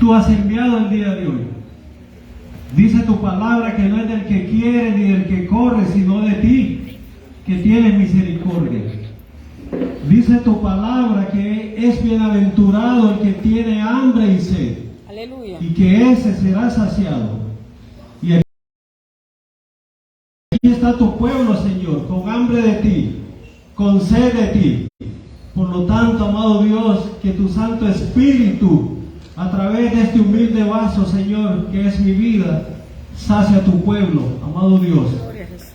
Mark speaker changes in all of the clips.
Speaker 1: tú has enviado el día de hoy. Dice tu palabra que no es del que quiere ni del que corre, sino de ti, que tienes misericordia. Dice tu palabra que es bienaventurado el que tiene hambre y sed.
Speaker 2: Aleluya.
Speaker 1: Y que ese será saciado. Y aquí está tu pueblo, Señor, con hambre de ti, con sed de ti. Por lo tanto, amado Dios, que tu Santo Espíritu, a través de este humilde vaso, Señor, que es mi vida, sacia a tu pueblo, amado Dios.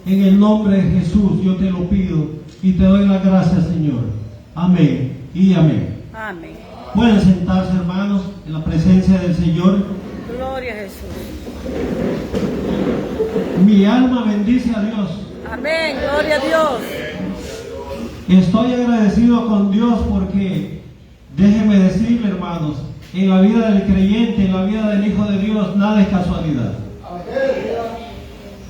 Speaker 1: En el nombre de Jesús yo te lo pido y te doy las gracias, Señor. Amén y amén.
Speaker 2: Amén.
Speaker 1: Pueden sentarse, hermanos, en la presencia del Señor.
Speaker 2: Gloria a Jesús.
Speaker 1: Mi alma bendice a Dios.
Speaker 2: Amén. Gloria a Dios.
Speaker 1: Estoy agradecido con Dios porque, déjenme decirle, hermanos, en la vida del creyente, en la vida del Hijo de Dios, nada es casualidad.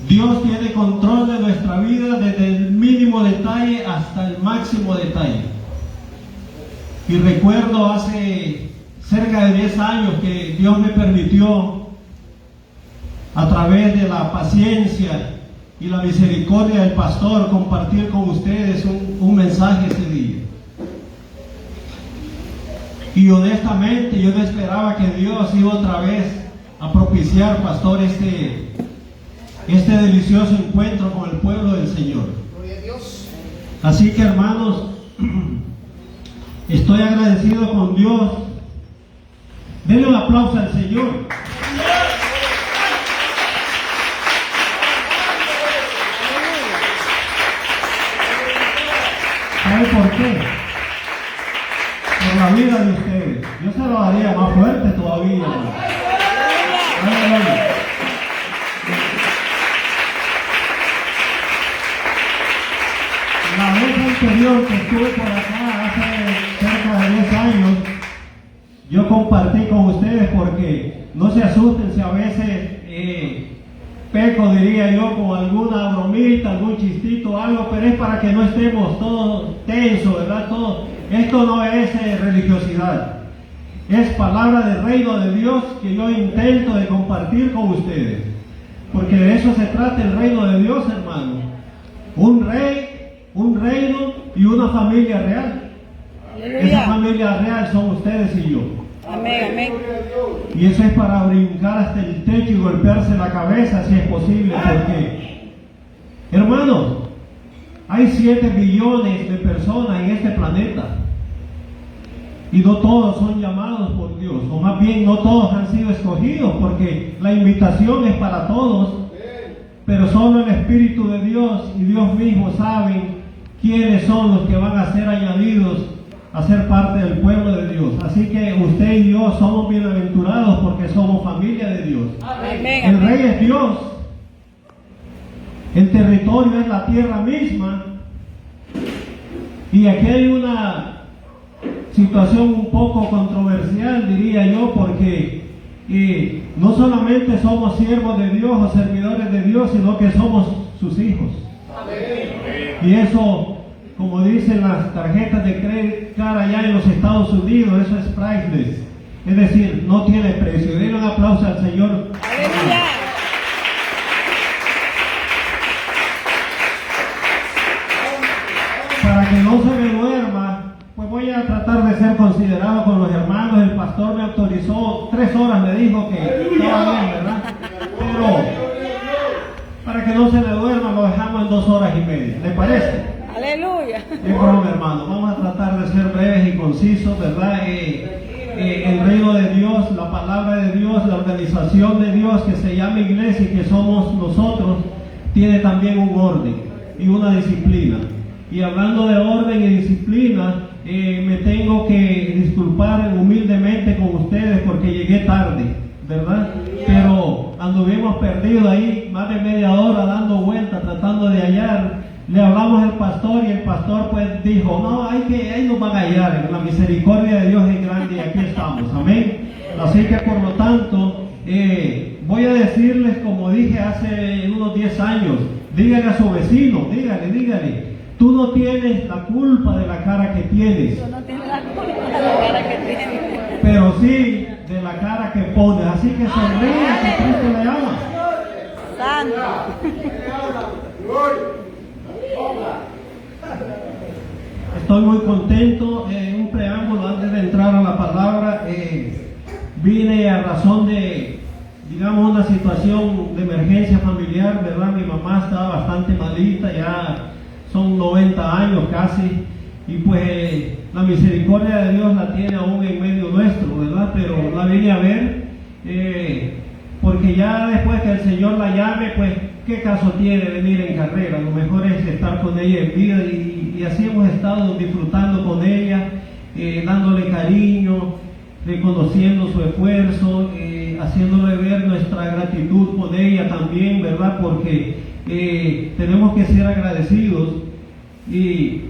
Speaker 1: Dios tiene control de nuestra vida desde el mínimo detalle hasta el máximo detalle. Y recuerdo hace cerca de 10 años que Dios me permitió, a través de la paciencia y la misericordia del pastor, compartir con ustedes un mensaje ese día. Y honestamente yo no esperaba que Dios iba otra vez a propiciar, pastor, este delicioso encuentro con el pueblo del Señor. Así que, hermanos, estoy agradecido con Dios. Denle un aplauso al Señor. ¿Sabe por qué? Por la vida de ustedes. Yo se lo daría más fuerte todavía, hermano. Aleluya. La vez anterior que estuve por acá, hace cerca de 10 años, yo compartí con ustedes, porque no se asusten si a veces peco, diría yo, con alguna bromita, algún chistito, algo, pero es para que no estemos todos tensos, ¿verdad? Esto no es religiosidad, es palabra del reino de Dios que yo intento de compartir con ustedes, porque de eso se trata el reino de Dios, hermano. Un rey, un reino y una familia real.
Speaker 2: Aleluya.
Speaker 1: Esa familia real son ustedes y yo.
Speaker 2: Amén, amén.
Speaker 1: Y eso es para brincar hasta el techo y golpearse la cabeza si es posible, porque, hermanos, hay 7 billones de personas en este planeta y no todos son llamados por Dios, o más bien no todos han sido escogidos, porque la invitación es para todos, pero solo el Espíritu de Dios y Dios mismo saben quiénes son los que van a ser añadidos a ser parte del pueblo de Dios. Así que usted y yo somos bienaventurados porque somos familia de Dios.
Speaker 2: Amén,
Speaker 1: El
Speaker 2: amén.
Speaker 1: rey es Dios, el territorio es la tierra misma, y aquí hay una situación un poco controversial, diría yo, porque no solamente somos siervos de Dios o servidores de Dios, sino que somos sus hijos. Y eso, como dicen las tarjetas de crédito allá en los Estados Unidos, eso es priceless, es decir, no tiene precio. Denle un aplauso al Señor.
Speaker 2: Aleluya.
Speaker 1: Para que no se me duerma, pues voy a tratar de ser considerado con los hermanos. El pastor me autorizó 3 horas, me dijo que estaba bien, ¿verdad? Pero para que no se me duerma, lo dejamos en 2 horas y media. ¿Le parece?
Speaker 2: Aleluya.
Speaker 1: Es broma, hermano. Vamos a tratar de ser breves y concisos, ¿verdad? El reino de Dios, la palabra de Dios, la organización de Dios que se llama iglesia y que somos nosotros, tiene también un orden y una disciplina. Y hablando de orden y disciplina, me tengo que disculpar humildemente con ustedes porque llegué tarde, ¿verdad? Pero anduvimos perdidos ahí más de media hora dando vueltas, tratando de hallar. Le hablamos al pastor y el pastor pues dijo, no, ahí nos van a hallar, la misericordia de Dios es grande y aquí estamos, amén. Así que por lo tanto, voy a decirles, como dije hace unos 10 años, dígale a su vecino, dígale, tú no tienes la culpa de la cara que tienes,
Speaker 2: Tú no tienes la culpa de la cara que tienes,
Speaker 1: pero sí de la cara cara que pones. Así que sonríe, que Cristo le ama.
Speaker 2: Santo.
Speaker 1: Estoy muy contento. Un preámbulo antes de entrar a la palabra. Vine a razón de, digamos, una situación de emergencia familiar, ¿verdad? Mi mamá estaba bastante malita, ya son 90 años casi, y pues la misericordia de Dios la tiene aún en medio nuestro, ¿verdad? Pero la vine a ver, porque ya después que el Señor la llame, pues, ¿qué caso tiene venir en carrera? Lo mejor es estar con ella en vida, y así hemos estado disfrutando con ella, dándole cariño, reconociendo su esfuerzo, haciéndole ver nuestra gratitud con ella también, ¿verdad? Porque tenemos que ser agradecidos, y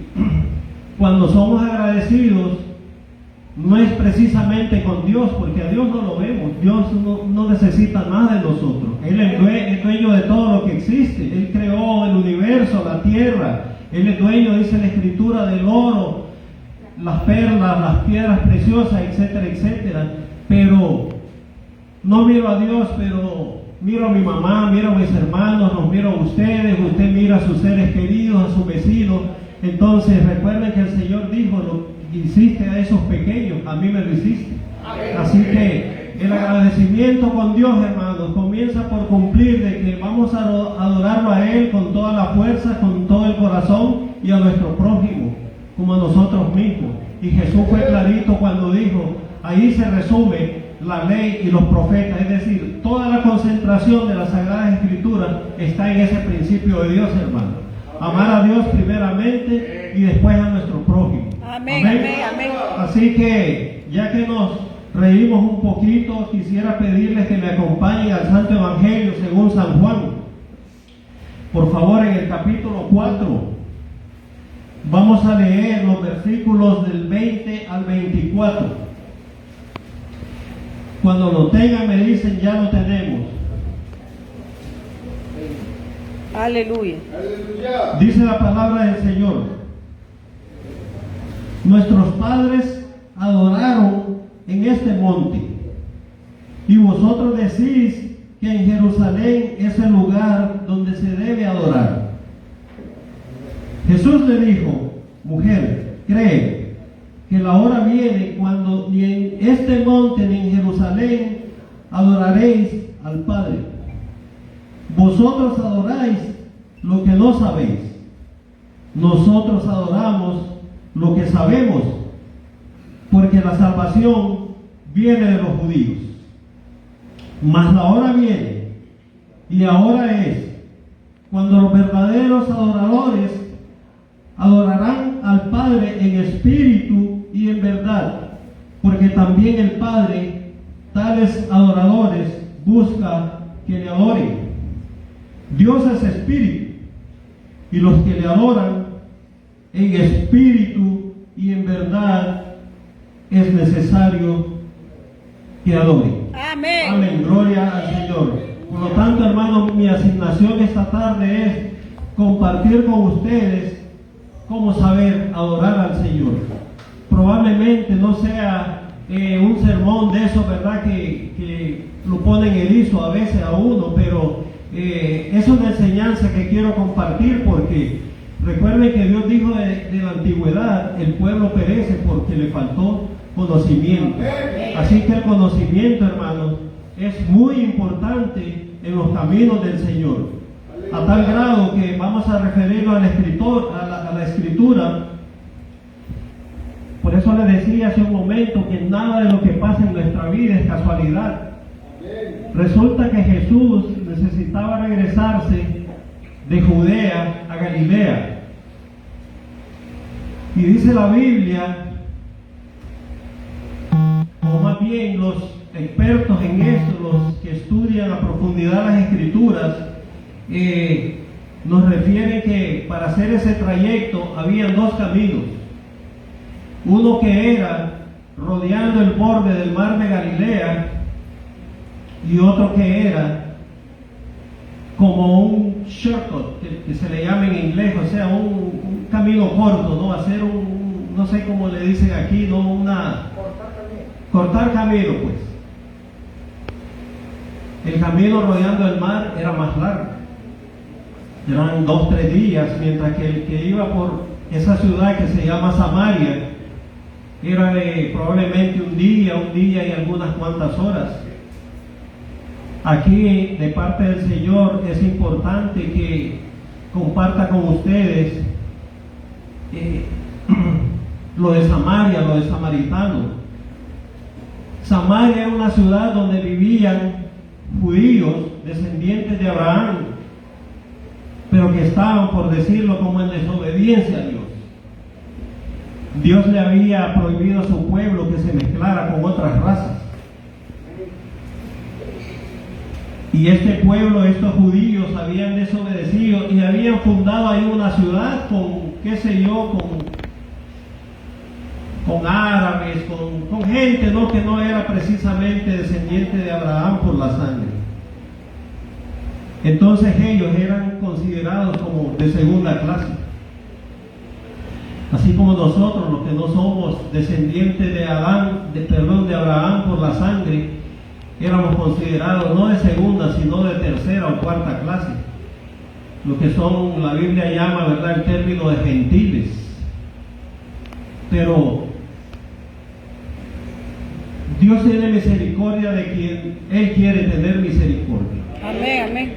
Speaker 1: cuando somos agradecidos no es precisamente con Dios, porque a Dios no lo vemos. Dios no necesita nada de nosotros. Él es dueño de todo lo que existe. Él creó el universo, la tierra. Él es dueño, dice la Escritura, del oro, las perlas, las piedras preciosas, etcétera, etcétera. Pero no miro a Dios, pero miro a mi mamá, miro a mis hermanos, los miro a ustedes, usted mira a sus seres queridos, a sus vecinos. Entonces recuerden que el Señor dijo: lo hiciste a esos pequeños, a mí me lo hiciste. Así que el agradecimiento con Dios, hermanos, comienza por cumplir de que vamos a adorarlo a Él con toda la fuerza, con todo el corazón, y a nuestro prójimo como a nosotros mismos. Y Jesús fue clarito cuando dijo: ahí se resume la ley y los profetas. Es decir, toda la concentración de las Sagradas Escrituras está en ese principio de Dios, hermano. Amar a Dios primeramente y después a nuestro prójimo.
Speaker 2: Amén, amén, amén.
Speaker 1: Así que, ya que nos reímos un poquito, quisiera pedirles que me acompañen al Santo Evangelio según San Juan. Por favor, en el capítulo 4. Vamos a leer los versículos del 20 al 24. Cuando lo tengan me dicen: ya lo tenemos.
Speaker 2: Aleluya.
Speaker 1: Dice la palabra del Señor: nuestros padres adoraron en este monte, y vosotros decís que en Jerusalén es el lugar donde se debe adorar. Jesús le dijo: mujer, cree que la hora viene cuando ni en este monte ni en Jerusalén adoraréis al Padre. Vosotros adoráis lo que no sabéis. Nosotros adoramos lo que sabemos, porque la salvación viene de los judíos. Mas la hora viene, y ahora es, cuando los verdaderos adoradores adorarán al Padre en espíritu y en verdad, porque también el Padre tales adoradores busca que le adoren. Dios es espíritu, y los que le adoran en espíritu y en verdad es necesario que adoren.
Speaker 2: Amén.
Speaker 1: Amén, gloria al Señor. Por lo tanto, hermanos, mi asignación esta tarde es compartir con ustedes cómo saber adorar al Señor. Probablemente no sea un sermón de eso, ¿verdad? Que lo ponen erizo a veces a uno, pero es una enseñanza que quiero compartir, porque recuerden que Dios dijo de la antigüedad: el pueblo perece porque le faltó conocimiento. Así que el conocimiento, hermanos, es muy importante en los caminos del Señor, a tal grado que vamos a referirnos a la Escritura. Por eso les decía hace un momento que nada de lo que pasa en nuestra vida es casualidad. Resulta que Jesús necesitaba regresarse de Judea a Galilea, y dice la Biblia, o más bien los expertos en esto, los que estudian a profundidad las Escrituras, nos refieren que para hacer ese trayecto había dos caminos. Uno que era rodeando el borde del mar de Galilea, y otro que era como un shortcut, que se le llama en inglés, o sea, un camino corto, ¿no? Hacer no sé cómo le dicen aquí, ¿no? Cortar camino, pues. el camino rodeando el mar era más largo. Eran 2 o 3 días, mientras que el que iba por esa ciudad que se llama Samaria era de probablemente un día y algunas cuantas horas. Aquí, de parte del Señor, es importante que comparta con ustedes lo de Samaria, lo de samaritano. Samaria era una ciudad donde vivían judíos, descendientes de Abraham, pero que estaban, por decirlo, como en desobediencia a Dios. Dios le había prohibido a su pueblo que se mezclara con otras razas. Y este pueblo, estos judíos, habían desobedecido y habían fundado ahí una ciudad con, qué sé yo, con árabes, con gente, ¿no?, que no era precisamente descendiente de Abraham por la sangre. Entonces ellos eran considerados como de segunda clase. Así como nosotros, los que no somos descendientes de Abraham por la sangre, éramos considerados no de segunda, sino de tercera o cuarta clase. Lo que son, la Biblia llama, ¿verdad?, el término de gentiles. Pero Dios tiene misericordia de quien Él quiere tener misericordia.
Speaker 2: Amén, amén.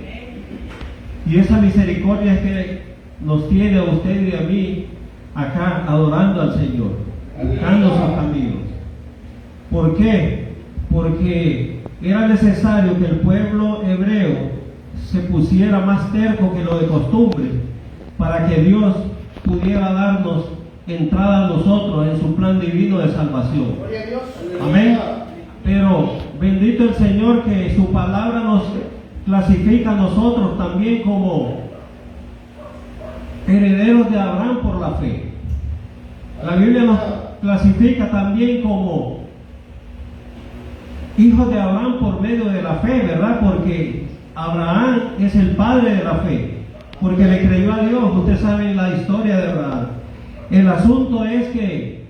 Speaker 1: Y esa misericordia es que nos tiene a usted y a mí acá adorando al Señor, buscando sus caminos. ¿Por qué? Porque era necesario que el pueblo hebreo se pusiera más terco que lo de costumbre para que Dios pudiera darnos entrada a nosotros en su plan divino de salvación. Amén. Pero bendito el Señor que su palabra nos clasifica a nosotros también como herederos de Abraham por la fe. La Biblia nos clasifica también como hijos de Abraham por medio de la fe, ¿verdad? Porque Abraham es el padre de la fe, porque le creyó a Dios. Ustedes saben la historia de Abraham. El asunto es que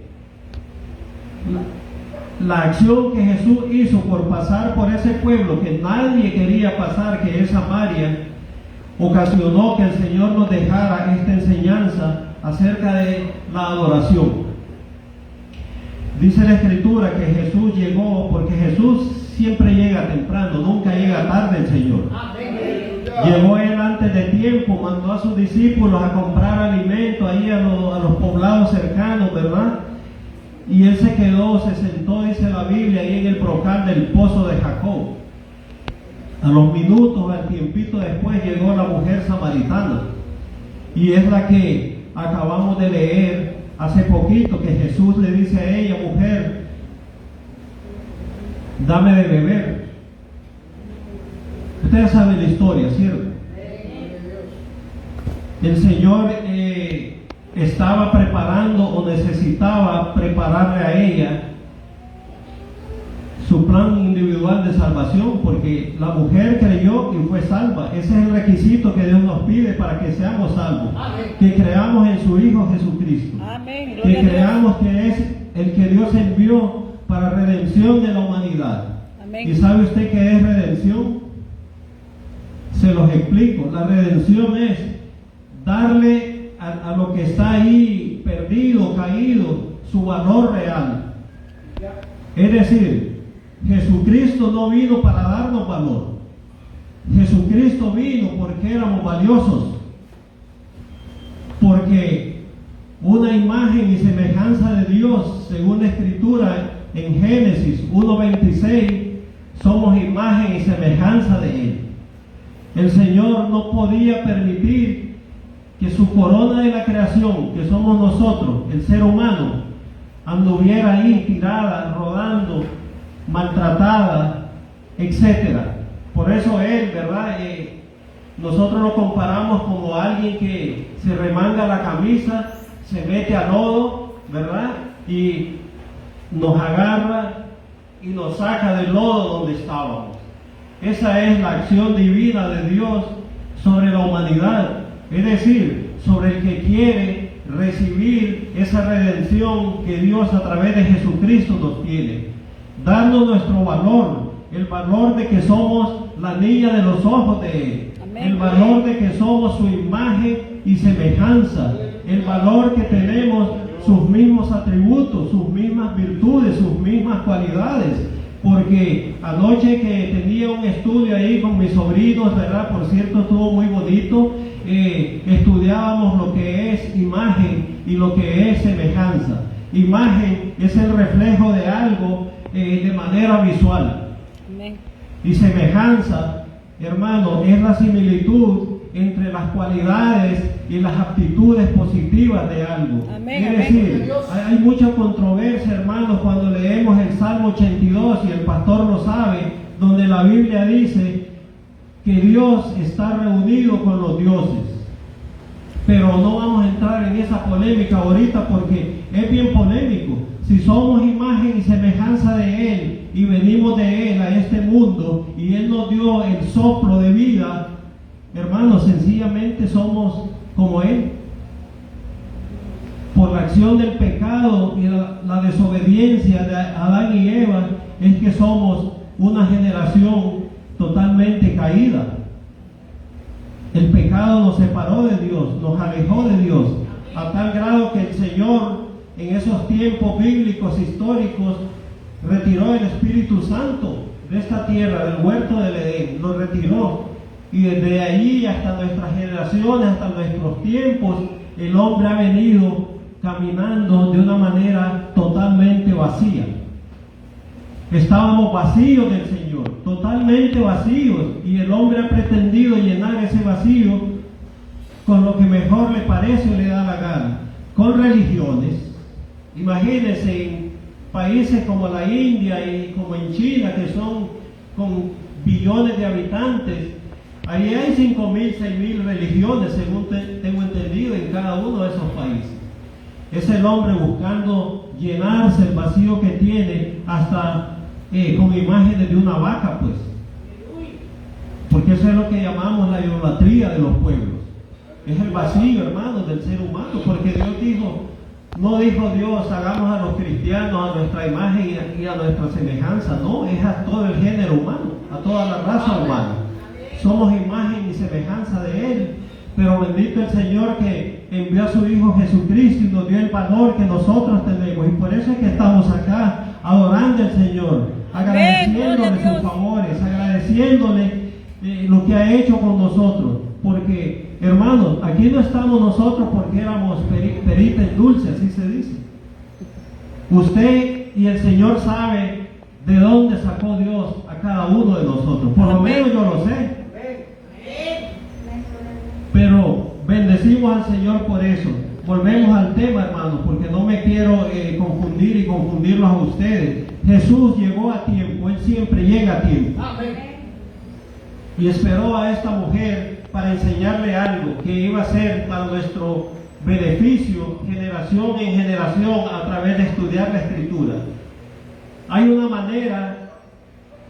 Speaker 1: la acción que Jesús hizo por pasar por ese pueblo que nadie quería pasar, que es Samaria, ocasionó que el Señor nos dejara esta enseñanza acerca de la adoración. Dice la Escritura que Jesús llegó, porque Jesús siempre llega temprano, nunca llega tarde el Señor. Llegó Él antes de tiempo, mandó a sus discípulos a comprar alimento ahí a los poblados cercanos, ¿verdad? Y Él se quedó, se sentó, dice la Biblia, ahí en el brocal del pozo de Jacob. A los minutos, al tiempito después, llegó la mujer samaritana. Y es la que acabamos de leer hace poquito, que Jesús le dice a ella: mujer, dame de beber. Ustedes saben la historia, ¿cierto? El Señor estaba preparando o necesitaba prepararle a ella su plan individual de salvación, porque la mujer creyó y fue salva. Ese es el requisito que Dios nos pide para que seamos salvos. Amén. Que creamos en su Hijo Jesucristo. Amén. Que creamos que es el que Dios envió para redención de la humanidad. Amén. ¿Y sabe usted qué es redención? Se los explico. La redención es darle a lo que está ahí perdido, caído, su valor real. Es decir, Jesucristo no vino para darnos valor. Jesucristo vino porque éramos valiosos. Porque una imagen y semejanza de Dios, según la Escritura en Génesis 1:26, somos imagen y semejanza de Él. El Señor no podía permitir que su corona de la creación, que somos nosotros, el ser humano, anduviera ahí tirada, rodando, maltratada, etcétera. Por eso Él, ¿verdad? Nosotros lo comparamos como alguien que se remanga la camisa, se mete a lodo, ¿verdad? Y nos agarra y nos saca del lodo donde estábamos. Esa es la acción divina de Dios sobre la humanidad, es decir, sobre el que quiere recibir esa redención que Dios a través de Jesucristo nos tiene, dando nuestro valor, el valor de que somos la niña de los ojos de Él,
Speaker 2: Amén.
Speaker 1: el valor de que somos su imagen y semejanza, el valor que tenemos sus mismos atributos, sus mismas virtudes, sus mismas cualidades. Porque anoche que tenía un estudio ahí con mis sobrinos, ¿verdad? Por cierto, estuvo muy bonito. Estudiábamos lo que es imagen y lo que es semejanza. Imagen es el reflejo de algo de manera visual.
Speaker 2: Amén.
Speaker 1: Y semejanza, hermano, es la similitud entre las cualidades y las aptitudes positivas de algo.
Speaker 2: Amén,
Speaker 1: Es
Speaker 2: amén.
Speaker 1: decir, hay mucha controversia, hermanos, cuando leemos el Salmo 82, y el pastor lo sabe, donde la Biblia dice que Dios está reunido con los dioses. Pero no vamos a entrar en esa polémica ahorita porque es bien polémico. Si somos imagen y semejanza de Él y venimos de Él a este mundo y Él nos dio el soplo de vida, hermanos, sencillamente somos como Él. Por la acción del pecado y la desobediencia de Adán y Eva es que somos una generación totalmente caída. El pecado nos separó de Dios, nos alejó de Dios, a tal grado que el Señor en esos tiempos bíblicos históricos retiró el Espíritu Santo de esta tierra, del huerto del Edén, lo retiró. Y desde allí hasta nuestras generaciones, hasta nuestros tiempos, el hombre ha venido caminando de una manera totalmente vacía. Estábamos vacíos del Señor, totalmente vacíos, y el hombre ha pretendido llenar ese vacío con lo que mejor le parece o le da la gana, con religiones. Imagínense en países como la India y como en China, que son con billones de habitantes, ahí hay 5.000, 6.000 religiones, según tengo entendido, en cada uno de esos países. Es el hombre buscando llenarse el vacío que tiene, hasta con imágenes de una vaca, pues. Porque eso es lo que llamamos la idolatría de los pueblos. Es el vacío, hermanos, del ser humano. Porque Dios dijo, no dijo Dios, hagamos a los cristianos a nuestra imagen y a nuestra semejanza. No, es a todo el género humano, a toda la raza humana. Somos imagen y semejanza de Él. Pero bendito el Señor que envió a su Hijo Jesucristo y nos dio el valor que nosotros tenemos. Y por eso es que estamos acá adorando al Señor, agradeciéndole sus favores, agradeciéndole lo que ha hecho con nosotros. Porque, hermanos, aquí no estamos nosotros porque éramos perita en dulce, así se dice. Usted y el Señor sabe de dónde sacó Dios a cada uno de nosotros. Por lo menos yo lo sé. Pero bendecimos al Señor por eso. Volvemos al tema, hermanos, porque no me quiero confundir y confundirlos a ustedes. Jesús llegó a tiempo, Él siempre llega a tiempo. Y esperó a esta mujer para enseñarle algo que iba a ser para nuestro beneficio, generación en generación, a través de estudiar la Escritura. Hay una manera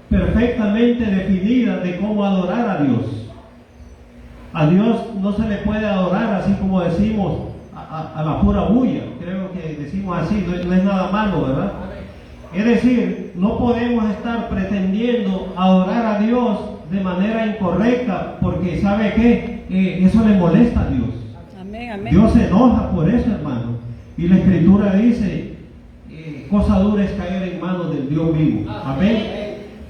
Speaker 1: perfectamente definida de cómo adorar a Dios. A Dios no se le puede adorar así como decimos a la pura bulla. Creo que decimos así, no es nada malo, ¿verdad? Es decir, no podemos estar pretendiendo adorar a Dios de manera incorrecta, porque ¿sabe qué? Eso le molesta a Dios.
Speaker 2: Amén, amén.
Speaker 1: Dios se enoja por eso, hermano. Y la Escritura dice, cosa dura es caer en manos del Dios vivo. Amén.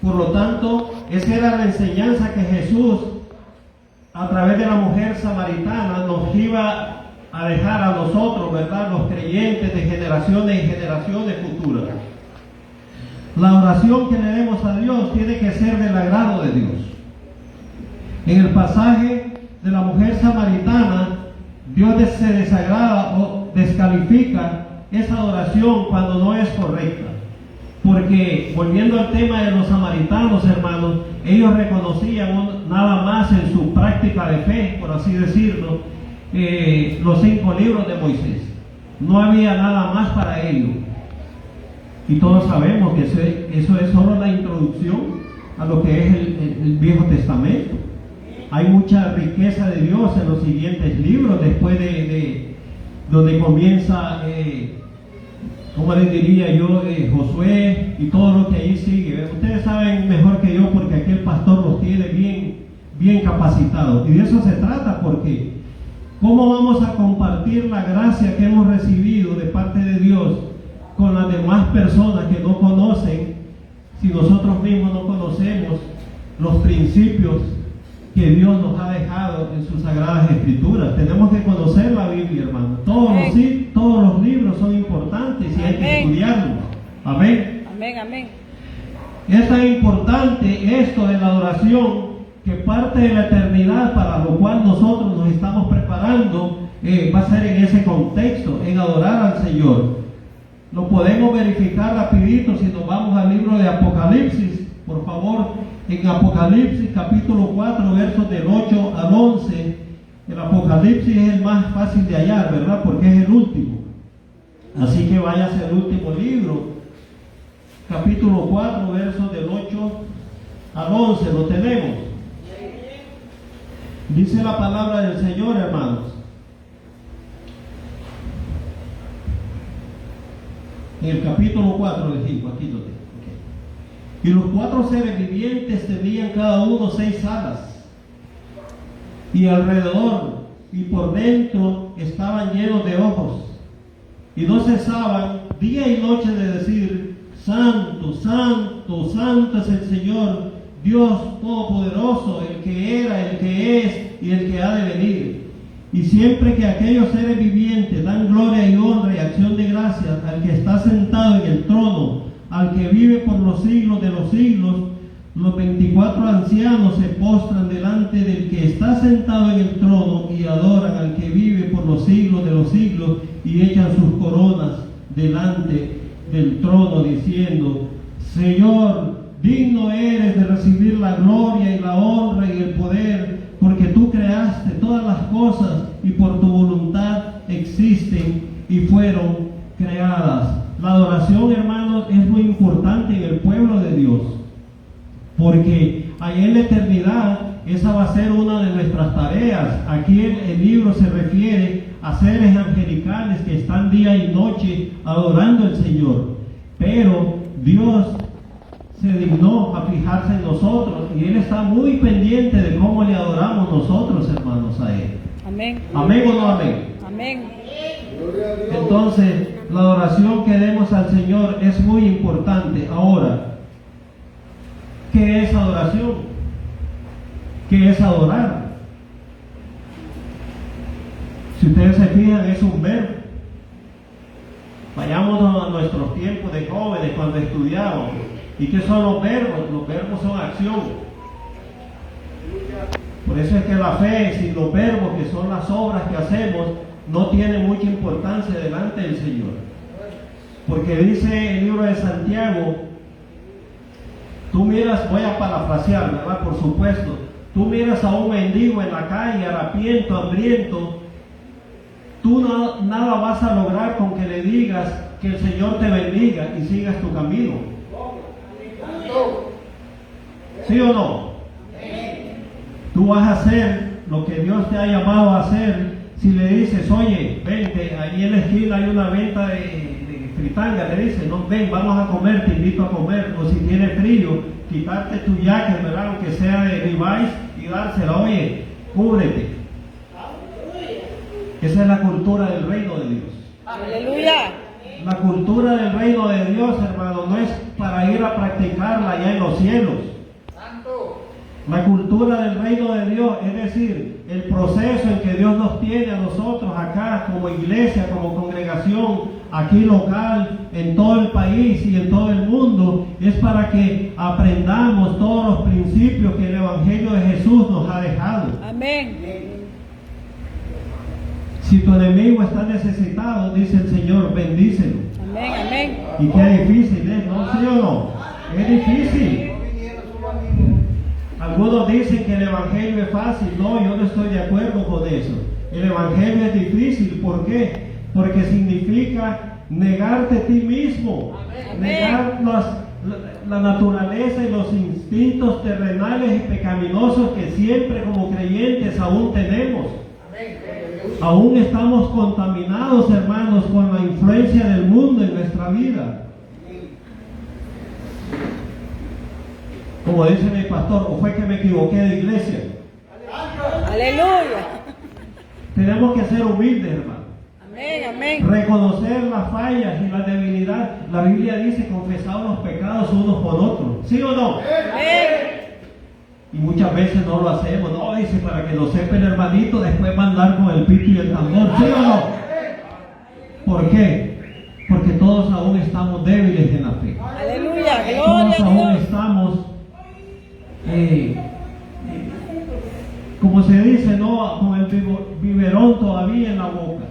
Speaker 1: Por lo tanto, esa era la enseñanza que Jesús, a través de la mujer samaritana, nos iba a dejar a nosotros, ¿verdad? Los creyentes de generaciones y generaciones futuras. La oración que le demos a Dios tiene que ser del agrado de Dios. En el pasaje de la mujer samaritana, Dios se desagrada o descalifica esa oración cuando no es correcta. Porque, volviendo al tema de los samaritanos, hermanos, ellos reconocían nada más en su práctica de fe, por así decirlo, los 5 libros de Moisés. No había nada más para ellos. Y todos sabemos que eso es solo la introducción a lo que es el Viejo Testamento. Hay mucha riqueza de Dios en los siguientes libros, después de donde comienza como les diría yo, Josué y todo lo que ahí sigue. Ustedes saben mejor que yo porque aquí el pastor los tiene bien capacitados. Y de eso se trata, porque ¿cómo vamos a compartir la gracia que hemos recibido de parte de Dios con las demás personas que no conocen, si nosotros mismos no conocemos los principios que Dios nos ha dejado en sus sagradas escrituras? Tenemos que conocer la Biblia, hermano. Todos los libros son importantes y hay que estudiarlos. Amén.
Speaker 2: Amén, amén.
Speaker 1: Es tan importante esto de la adoración que parte de la eternidad para lo cual nosotros nos estamos preparando va a ser en ese contexto, en adorar al Señor. Lo podemos verificar rapidito si nos vamos al libro de Apocalipsis, por favor. En Apocalipsis capítulo 4, versos del 8 al 11, el Apocalipsis es el más fácil de hallar, ¿verdad? Porque es el último. Así que váyase al último libro, capítulo 4, versos del 8 al 11, lo tenemos. Dice la palabra del Señor, hermanos. En el capítulo 4 les digo, aquí lo tengo. Y los 4 seres vivientes tenían cada uno 6 alas, y alrededor y por dentro estaban llenos de ojos, y no cesaban día y noche de decir: Santo, Santo, Santo es el Señor, Dios Todopoderoso, el que era, el que es y el que ha de venir. Y siempre que aquellos seres vivientes dan gloria y honra y acción de gracias al que está sentado en el trono, al que vive por los siglos de los siglos, los 24 ancianos se postran delante del que está sentado en el trono y adoran al que vive por los siglos de los siglos, y echan sus coronas delante del trono diciendo: Señor, digno eres de recibir la gloria y la honra y el poder, porque tú creaste todas las cosas y por tu voluntad existen y fueron creadas. La adoración, hermanos, es muy importante en el pueblo de Dios, porque allá en la eternidad esa va a ser una de nuestras tareas. Aquí el libro se refiere a seres angelicales que están día y noche adorando al Señor, pero Dios se dignó a fijarse en nosotros y Él está muy pendiente de cómo le adoramos nosotros, hermanos, a Él.
Speaker 2: Amén.
Speaker 1: ¿Amén o no amén?
Speaker 2: Amén.
Speaker 1: Entonces, la adoración que demos al Señor es muy importante. Ahora, ¿qué es adoración? ¿Qué es adorar? Si ustedes se fijan, es un verbo. Vayámonos a nuestros tiempos de jóvenes cuando estudiábamos. ¿Y qué son los verbos? Los verbos son acción. Por eso es que la fe sin los verbos, que son las obras que hacemos, no tiene mucha importancia delante del Señor. Porque dice el libro de Santiago, tú miras, voy a parafrasear, ¿verdad? Por supuesto, tú miras a un mendigo en la calle, harapiento, hambriento, tú nada vas a lograr con que le digas que el Señor te bendiga y sigas tu camino. ¿Sí o no? Tú vas a hacer lo que Dios te ha llamado a hacer. Si le dices: oye, vente, ahí en la esquina hay una venta de fritanga, le dices: no, ven, vamos a comer, te invito a comer. O si tienes frío, quitarte tu jacket, ¿verdad? Aunque sea de Levi's, y dársela: oye, cúbrete. Esa es la cultura del reino de Dios.
Speaker 2: Aleluya.
Speaker 1: La cultura del reino de Dios, hermano, no es para ir a practicarla allá en los cielos. La cultura del reino de Dios, es decir, el proceso en que Dios nos tiene a nosotros acá como iglesia, como congregación, aquí local, en todo el país y en todo el mundo, es para que aprendamos todos los principios que el Evangelio de Jesús nos ha dejado.
Speaker 2: Amén.
Speaker 1: Si tu enemigo está necesitado, dice el Señor, bendícelo.
Speaker 2: Amén, amén.
Speaker 1: Y qué difícil es, ¿no? ¿Sí o no? Es difícil. Algunos dicen que el Evangelio es fácil. No, yo no estoy de acuerdo con eso. El Evangelio es difícil. ¿Por qué? Porque significa negarte a ti mismo.
Speaker 2: Amén.
Speaker 1: Negar la naturaleza y los instintos terrenales y pecaminosos que siempre como creyentes aún tenemos. Aún estamos contaminados, hermanos, con la influencia del mundo en nuestra vida. Como dice mi pastor, ¿o fue que me equivoqué de iglesia?
Speaker 2: Aleluya.
Speaker 1: Tenemos que ser humildes, hermano.
Speaker 2: Amén, amén.
Speaker 1: Reconocer las fallas y la debilidad. La Biblia dice confesar los pecados unos por otros. ¿Sí o no?
Speaker 2: Amén.
Speaker 1: Y muchas veces no lo hacemos. No, dice, para que lo sepa el hermanito, después va a andar con el pito y el tambor. ¿Sí o no? ¿Por qué? Porque todos aún estamos débiles en la fe.
Speaker 2: Aleluya. Gloria
Speaker 1: Todos
Speaker 2: a
Speaker 1: aún
Speaker 2: Dios.
Speaker 1: estamos, como se dice, ¿no? Con el biberón todavía en la boca.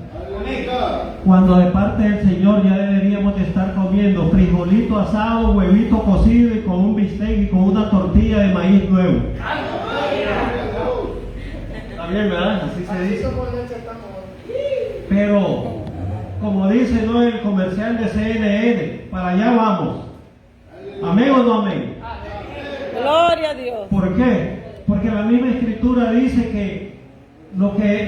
Speaker 1: Cuando de parte del Señor ya deberíamos de estar comiendo frijolito asado, huevito cocido y con un bistec y con una tortilla de maíz nuevo. Está bien, ¿verdad? Así se dice. Pero, como dice, ¿no?, el comercial de CNN, para allá vamos. ¿Amén o no amén?
Speaker 2: Gloria a Dios.
Speaker 1: ¿Por qué? Porque la misma Escritura dice que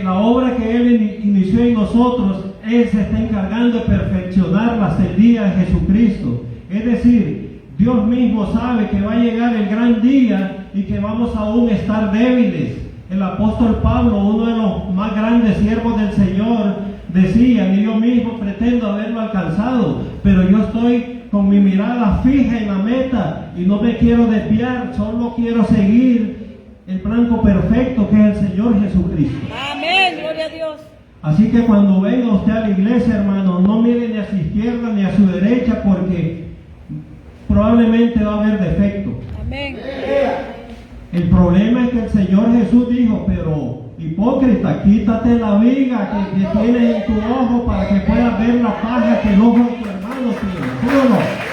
Speaker 1: la obra que Él inició en nosotros, Él se está encargando de perfeccionarla hasta el día de Jesucristo. Es decir, Dios mismo sabe que va a llegar el gran día y que vamos aún a estar débiles. El apóstol Pablo, uno de los más grandes siervos del Señor, decía, y yo mismo pretendo haberlo alcanzado, pero yo estoy con mi mirada fija en la meta y no me quiero desviar, solo quiero seguir el blanco perfecto que es el Señor Jesucristo.
Speaker 2: Amén, gloria a Dios.
Speaker 1: Así que cuando venga usted a la iglesia, hermano, no mire ni a su izquierda ni a su derecha, porque probablemente va a haber defecto.
Speaker 2: Amén.
Speaker 1: El problema es que el Señor Jesús dijo, pero hipócrita, quítate la viga que tienes en tu ojo para que puedas ver la paja que el ojo de tu hermano tiene. ¿Sí o no?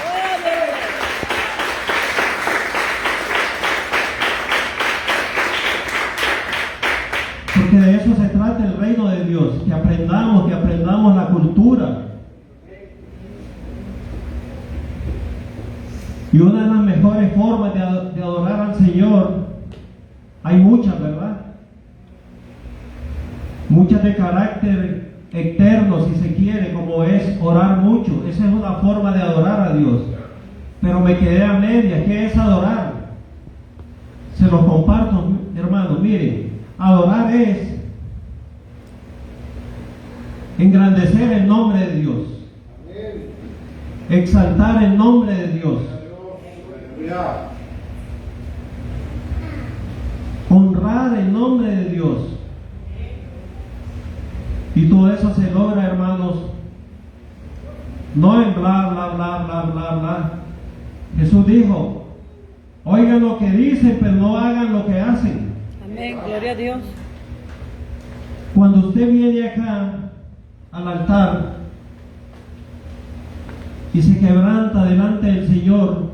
Speaker 1: Porque de eso se trata el reino de Dios, que aprendamos la cultura. Y una de las mejores formas de adorar al Señor, hay muchas, ¿verdad? Muchas de carácter externo, si se quiere, como es orar mucho. Esa es una forma de adorar a Dios. Pero me quedé a medias. ¿Qué es adorar? Se lo comparto, hermano. Miren, adorar es engrandecer el nombre de Dios, exaltar el nombre de Dios, honrar el nombre de Dios. Y todo eso se logra, hermanos, no en bla, bla, bla, bla, bla, bla. Jesús dijo, oigan lo que dicen, pero no hagan lo que hacen.
Speaker 2: Amén, gloria a Dios.
Speaker 1: Cuando usted viene acá al altar y se quebranta delante del Señor,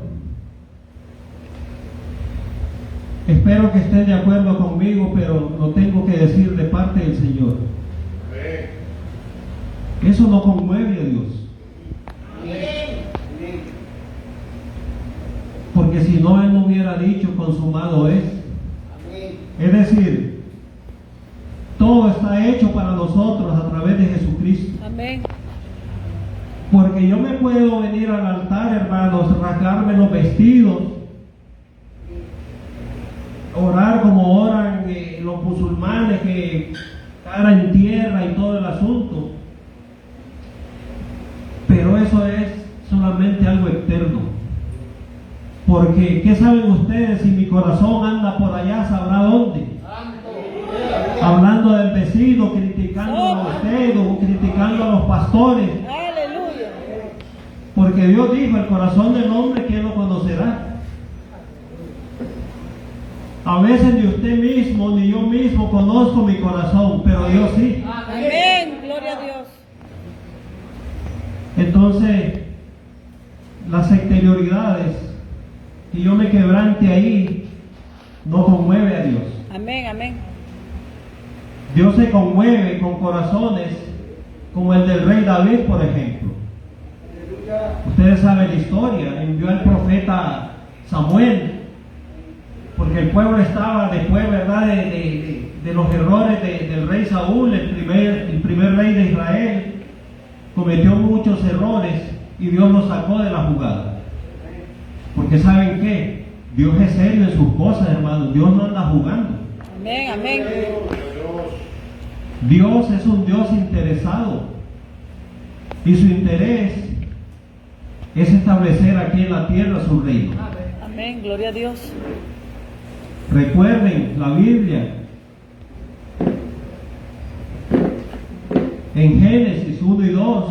Speaker 1: espero que estén de acuerdo conmigo, pero lo tengo que decir de parte del Señor. Eso no conmueve a Dios. Porque si no, Él no hubiera dicho consumado es. Es decir, todo está hecho para nosotros a través de Jesucristo.
Speaker 2: Amén.
Speaker 1: Porque yo me puedo venir al altar, hermanos, rasgarme los vestidos, orar como oran los musulmanes, que cara en tierra y todo el asunto. Pero eso es solamente algo externo. Porque, ¿qué saben ustedes si mi corazón anda por allá, sabrá dónde? Hablando del vecino, criticando a usted o criticando a los pastores.
Speaker 2: Aleluya.
Speaker 1: Porque Dios dijo, el corazón del hombre, ¿quién lo conocerá? A veces ni usted mismo, ni yo mismo conozco mi corazón, pero Dios sí.
Speaker 2: Amén, gloria a Dios.
Speaker 1: Entonces, las exterioridades, que yo me quebrante ahí, no conmueve a Dios.
Speaker 2: Amén, amén.
Speaker 1: Dios se conmueve con corazones como el del rey David, por ejemplo. Ustedes saben la historia. Envió al profeta Samuel porque el pueblo estaba después, ¿verdad?, de los errores del rey Saúl, el primer rey de Israel, cometió muchos errores y Dios lo sacó de la jugada. Porque ¿saben qué? Dios es serio en sus cosas, hermanos. Dios no anda jugando.
Speaker 2: Amén, amén.
Speaker 1: Dios es un Dios interesado y su interés es establecer aquí en la tierra su reino.
Speaker 2: Amén, gloria a Dios.
Speaker 1: Recuerden la Biblia. En Génesis 1 y 2,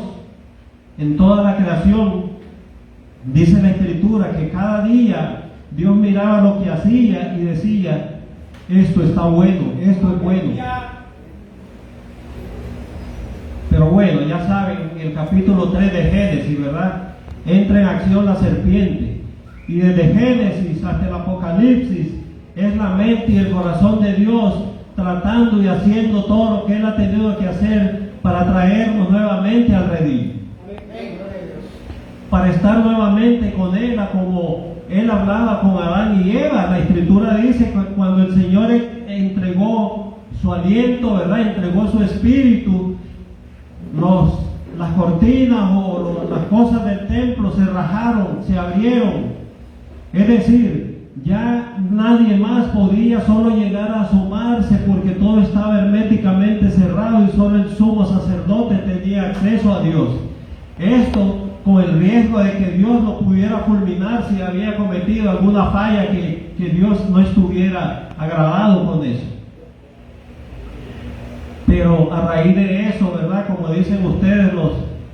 Speaker 1: en toda la creación, dice la Escritura que cada día Dios miraba lo que hacía y decía, esto está bueno, esto es bueno. Pero bueno, ya saben, en el capítulo 3 de Génesis, ¿verdad?, entra en acción la serpiente. Y desde Génesis hasta el Apocalipsis es la mente y el corazón de Dios tratando y haciendo todo lo que Él ha tenido que hacer para traernos nuevamente al redil. Para estar nuevamente con Él, como Él hablaba con Adán y Eva. La Escritura dice que cuando el Señor entregó su aliento, ¿verdad?, entregó su espíritu, las cortinas o las cosas del templo se rajaron, se abrieron. Es decir, ya nadie más podía solo llegar a asomarse porque todo estaba herméticamente cerrado y solo el sumo sacerdote tenía acceso a Dios. Esto con el riesgo de que Dios lo pudiera fulminar si había cometido alguna falla que Dios no estuviera agradado con eso. Pero a raíz de eso, ¿verdad?, como dicen ustedes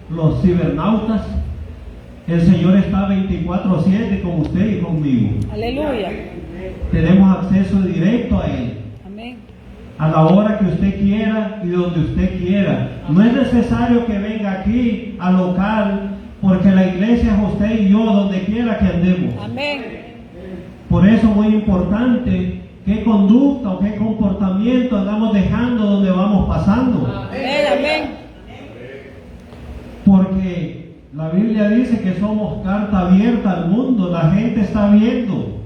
Speaker 1: los cibernautas, el Señor está 24/7 con usted y conmigo.
Speaker 2: Aleluya.
Speaker 1: Tenemos acceso directo a Él.
Speaker 2: Amén.
Speaker 1: A la hora que usted quiera y donde usted quiera. No es necesario que venga aquí al local, porque la iglesia es usted y yo donde quiera que andemos.
Speaker 2: Amén.
Speaker 1: Por eso es muy importante qué conducta o qué comportamiento andamos dejando donde vamos pasando.
Speaker 2: Amén, amén.
Speaker 1: Porque la Biblia dice que somos carta abierta al mundo, la gente está viendo.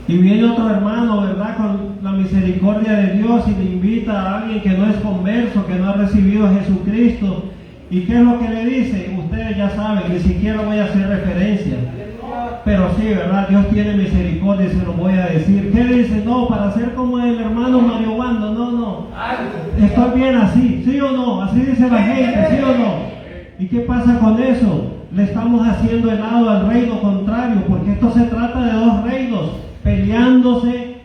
Speaker 1: Y viene otro hermano, ¿verdad?, con la misericordia de Dios y le invita a alguien que no es converso, que no ha recibido a Jesucristo. ¿Y qué es lo que le dice? Ustedes ya saben, ni siquiera voy a hacer referencia. Pero sí, ¿verdad?, Dios tiene misericordia y se lo voy a decir. ¿Qué dice? No, para ser como el hermano Mario Wando, no. Estoy bien así, ¿sí o no? Así dice la gente, ¿sí o no? ¿Y qué pasa con eso? Le estamos haciendo helado al reino contrario, porque esto se trata de dos reinos peleándose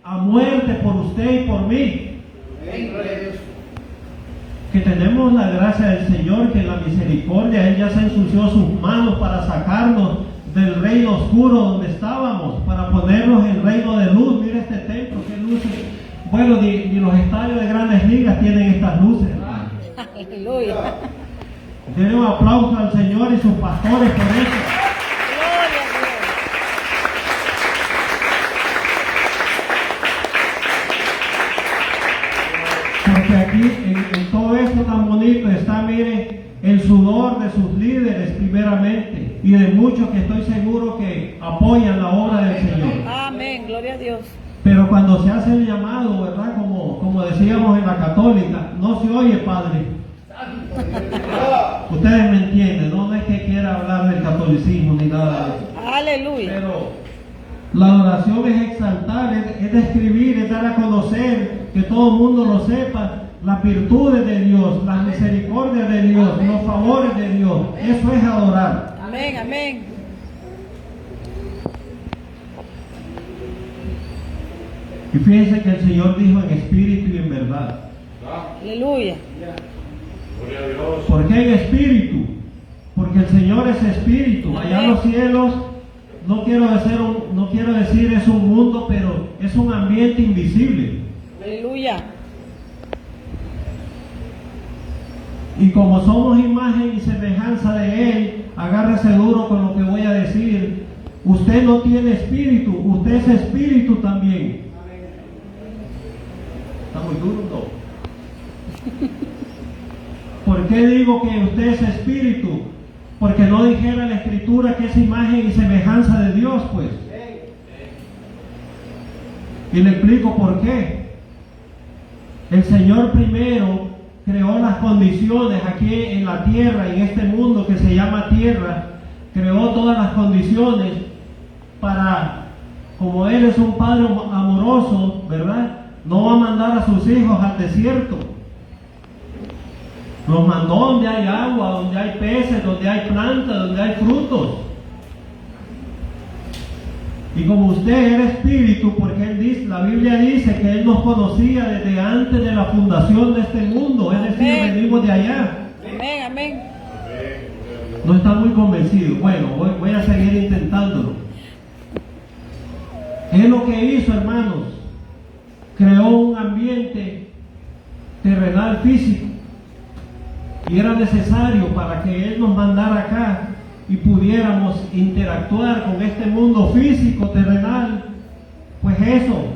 Speaker 1: a muerte por usted y por mí. Que tenemos la gracia del Señor, que en la misericordia Él ya se ensució sus manos para sacarnos del reino oscuro donde estábamos, para ponernos en el reino de luz. Mira este templo, qué luces. Bueno, ni los estadios de grandes ligas tienen estas luces.
Speaker 2: Aleluya.
Speaker 1: Denle un aplauso al Señor y sus pastores por eso.
Speaker 2: Gloria a Dios.
Speaker 1: Porque aquí en todo esto tan bonito está, mire, el sudor de sus líderes primeramente y de muchos que estoy seguro que apoyan la obra del Señor.
Speaker 2: Amén, gloria a Dios.
Speaker 1: Pero cuando se hace el llamado, ¿verdad?, como decíamos en la católica, no se oye, padre. Ustedes me entienden, no es que quiera hablar del catolicismo ni nada de eso.
Speaker 2: Aleluya.
Speaker 1: Pero la adoración es exaltar, es describir, es dar a conocer, que todo el mundo lo sepa, las virtudes de Dios, las misericordias de Dios, los favores de Dios. Eso es adorar.
Speaker 2: Amén, amén.
Speaker 1: Y fíjense que el Señor dijo en espíritu y en verdad.
Speaker 2: Aleluya.
Speaker 1: ¿Por qué en espíritu? Porque el Señor es espíritu. Allá en los cielos, no quiero decir es un mundo, pero es un ambiente invisible.
Speaker 2: Aleluya.
Speaker 1: Y como somos imagen y semejanza de Él, agárrese duro con lo que voy a decir. Usted no tiene espíritu, usted es espíritu también. ¿Está muy duro? No. ¿Por qué digo que usted es espíritu? Porque no dijera la Escritura que es imagen y semejanza de Dios, pues. Y le explico por qué. El Señor primero creó las condiciones aquí en la tierra, en este mundo que se llama tierra, creó todas las condiciones para, como Él es un Padre amoroso, ¿verdad? No va a mandar a sus hijos al desierto. Los mandó donde hay agua, donde hay peces, donde hay plantas, donde hay frutos. Y como usted era espíritu, porque él dice, la Biblia dice que Él nos conocía desde antes de la fundación de este mundo, es decir,
Speaker 2: Amén.
Speaker 1: venimos de allá.
Speaker 2: Amén, amén.
Speaker 1: No está muy convencido. Bueno, voy a seguir intentándolo. Es lo que hizo, hermanos. Creó un ambiente terrenal físico. Y era necesario para que Él nos mandara acá y pudiéramos interactuar con este mundo físico, terrenal. Pues eso,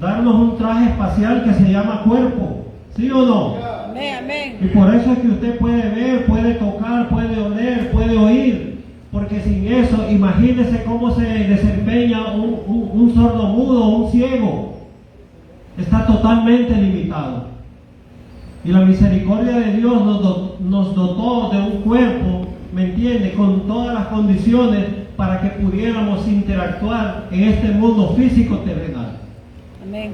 Speaker 1: darnos un traje espacial que se llama cuerpo. ¿Sí o no?
Speaker 2: Amén, amén.
Speaker 1: Y por eso es que usted puede ver, puede tocar, puede oler, puede oír. Porque sin eso, imagínese cómo se desempeña un sordomudo, un ciego. Está totalmente limitado. Y la misericordia de Dios nos dotó de un cuerpo, ¿me entiende? Con todas las condiciones para que pudiéramos interactuar en este mundo físico terrenal.
Speaker 2: Amén.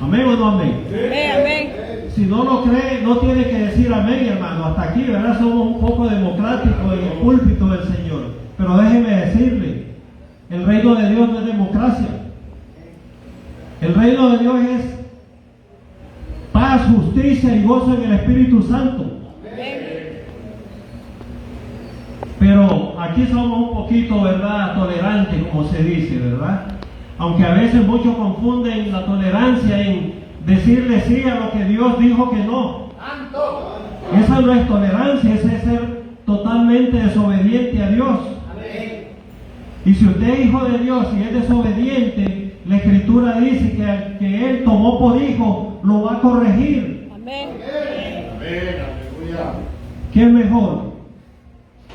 Speaker 1: ¿Amén o no amén?
Speaker 2: Amén, amén.
Speaker 1: Si no lo cree, no tiene que decir amén, hermano. Hasta aquí, ¿verdad? Somos un poco democráticos en el púlpito del Señor. Pero déjeme decirle, el reino de Dios no es democracia. El reino de Dios es paz, justicia y gozo en el Espíritu Santo. Pero aquí somos un poquito, ¿verdad?, tolerantes, como se dice, ¿verdad? Aunque a veces muchos confunden la tolerancia en decirle sí a lo que Dios dijo que no. Esa no es tolerancia, ese es ser totalmente desobediente a Dios. Y si usted es hijo de Dios y es desobediente, la Escritura dice que al que Él tomó por hijo, lo va a corregir.
Speaker 2: Amén.
Speaker 1: ¿Qué es mejor?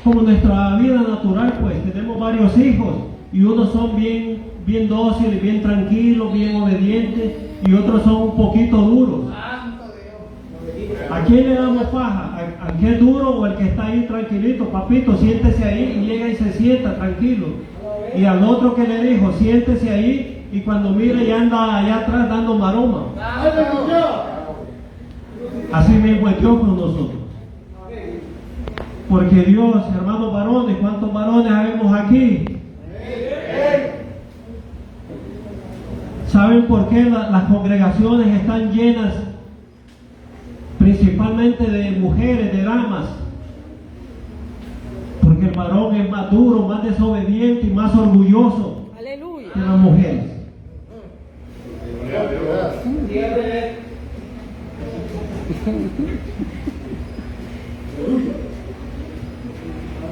Speaker 1: Como nuestra vida natural, pues tenemos varios hijos y unos son bien dóciles, bien tranquilos, bien obedientes y otros son un poquito duros. ¿A quién le damos faja? ¿Al que es duro o al que está ahí tranquilito? Papito, siéntese ahí, y llega y se sienta tranquilo. Y al otro que le dijo, siéntese ahí, y cuando mire ya anda allá atrás dando maroma. Así mismo es Dios con nosotros. Porque Dios, hermanos varones, ¿cuántos varones habemos aquí? ¿Saben por qué las congregaciones están llenas principalmente de mujeres, de damas? Porque el varón es más duro, más desobediente y más orgulloso
Speaker 2: Aleluya.
Speaker 1: que las mujeres.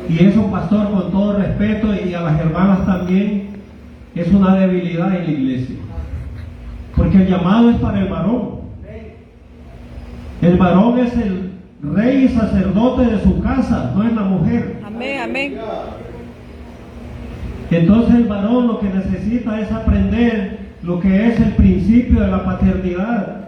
Speaker 1: Y eso, pastor, con todo respeto, y a las hermanas también, es una debilidad en la iglesia. Porque el llamado es para el varón. El varón es el rey y sacerdote de su casa, no es la mujer.
Speaker 2: Amén, amén.
Speaker 1: Entonces el varón lo que necesita es aprender lo que es el principio de la paternidad.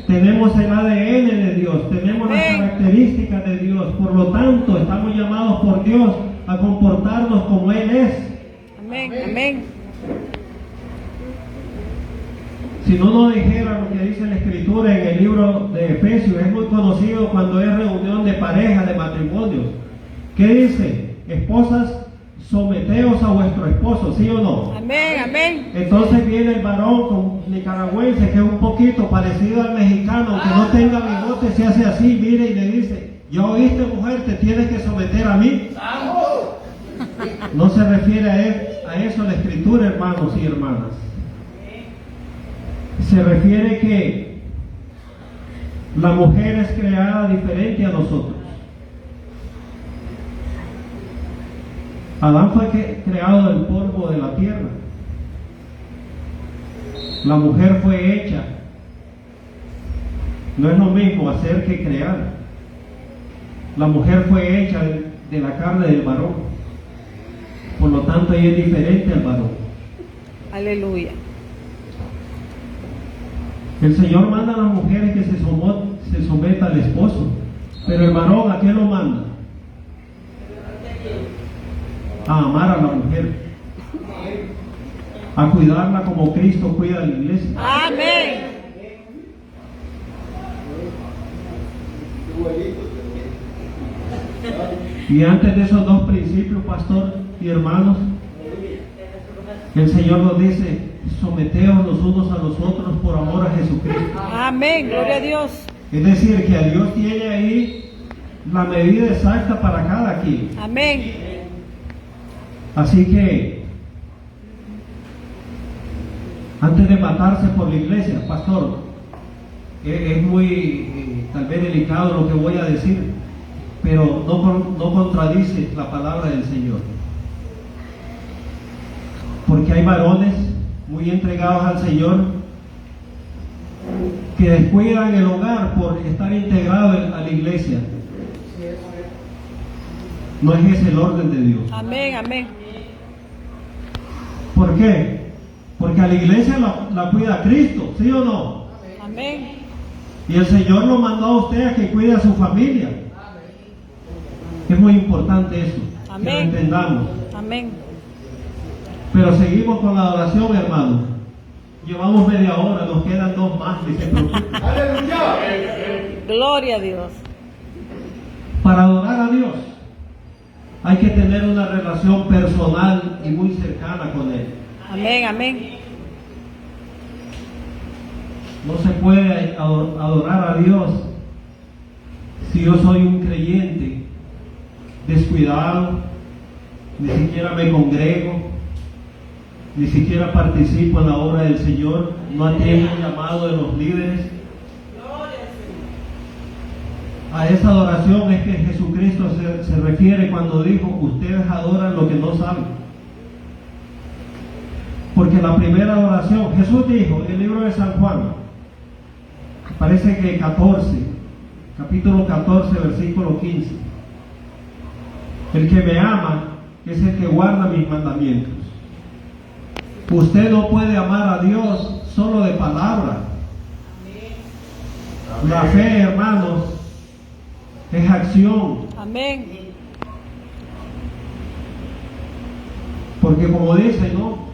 Speaker 1: Tenemos el ADN de Dios, tenemos las características de Dios, por lo tanto estamos llamados por Dios a comportarnos como Él es.
Speaker 2: Amén, amén.
Speaker 1: Si no nos dijera lo que dice la Escritura en el libro de Efesios, es muy conocido cuando es reunión de pareja, de matrimonios. ¿Qué dice? Esposas, someteos a vuestro esposo, ¿sí o no?
Speaker 2: Amén, amén.
Speaker 1: Entonces viene el varón con nicaragüense que es un poquito parecido al mexicano, aunque no tenga bigote, se hace así, mire y le dice, ¿ya oíste, mujer? ¿Te tienes que someter a mí? No se refiere a eso la Escritura, hermanos y hermanas. Se refiere que la mujer es creada diferente a nosotros. Adán fue creado del polvo de la tierra. La mujer fue hecha. No es lo mismo hacer que crear. La mujer fue hecha de la carne del varón. Por lo tanto, ella es diferente al varón.
Speaker 2: Aleluya.
Speaker 1: El Señor manda a las mujeres que se sometan al esposo, pero el varón, ¿a qué lo manda? A amar a la mujer, a cuidarla como Cristo cuida a la iglesia.
Speaker 2: Amén.
Speaker 1: Y antes de esos dos principios, pastor y hermanos, el Señor nos dice: someteos los unos a los otros por amor a Jesucristo.
Speaker 2: Amén. Gloria a Dios.
Speaker 1: Es decir, que a Dios tiene ahí la medida exacta para cada quien.
Speaker 2: Amén.
Speaker 1: Así que, antes de matarse por la iglesia, pastor, es muy tal vez delicado lo que voy a decir, pero no contradice la palabra del Señor. Porque hay varones muy entregados al Señor que descuidan el hogar por estar integrados a la iglesia. No es ese el orden de Dios.
Speaker 2: Amén. Amén.
Speaker 1: ¿Por qué? Porque a la iglesia la cuida Cristo, ¿sí o no?
Speaker 2: Amén.
Speaker 1: Y el Señor lo mandó a usted a que cuide a su familia. Es muy importante eso, que lo
Speaker 2: Amén.
Speaker 1: entendamos.
Speaker 2: Amén.
Speaker 1: Pero seguimos con la adoración, hermano. Llevamos media hora, nos quedan 2 más, ni se preocupe.
Speaker 2: Gloria a Dios.
Speaker 1: Para adorar a Dios hay que tener una relación personal y muy cercana con Él.
Speaker 2: Amén. Amén.
Speaker 1: No se puede adorar a Dios si yo soy un creyente descuidado, ni siquiera me congrego, ni siquiera participo en la obra del Señor, no atiendo el llamado de los líderes. A esa adoración es que Jesucristo se refiere cuando dijo: ustedes adoran lo que no saben. Porque la primera adoración, Jesús dijo en el libro de San Juan, parece que capítulo 14, versículo 15: el que me ama es el que guarda mis mandamientos. Usted no puede amar a Dios solo de palabra. La fe, hermanos, es acción.
Speaker 2: Amén.
Speaker 1: Porque como dice, ¿no?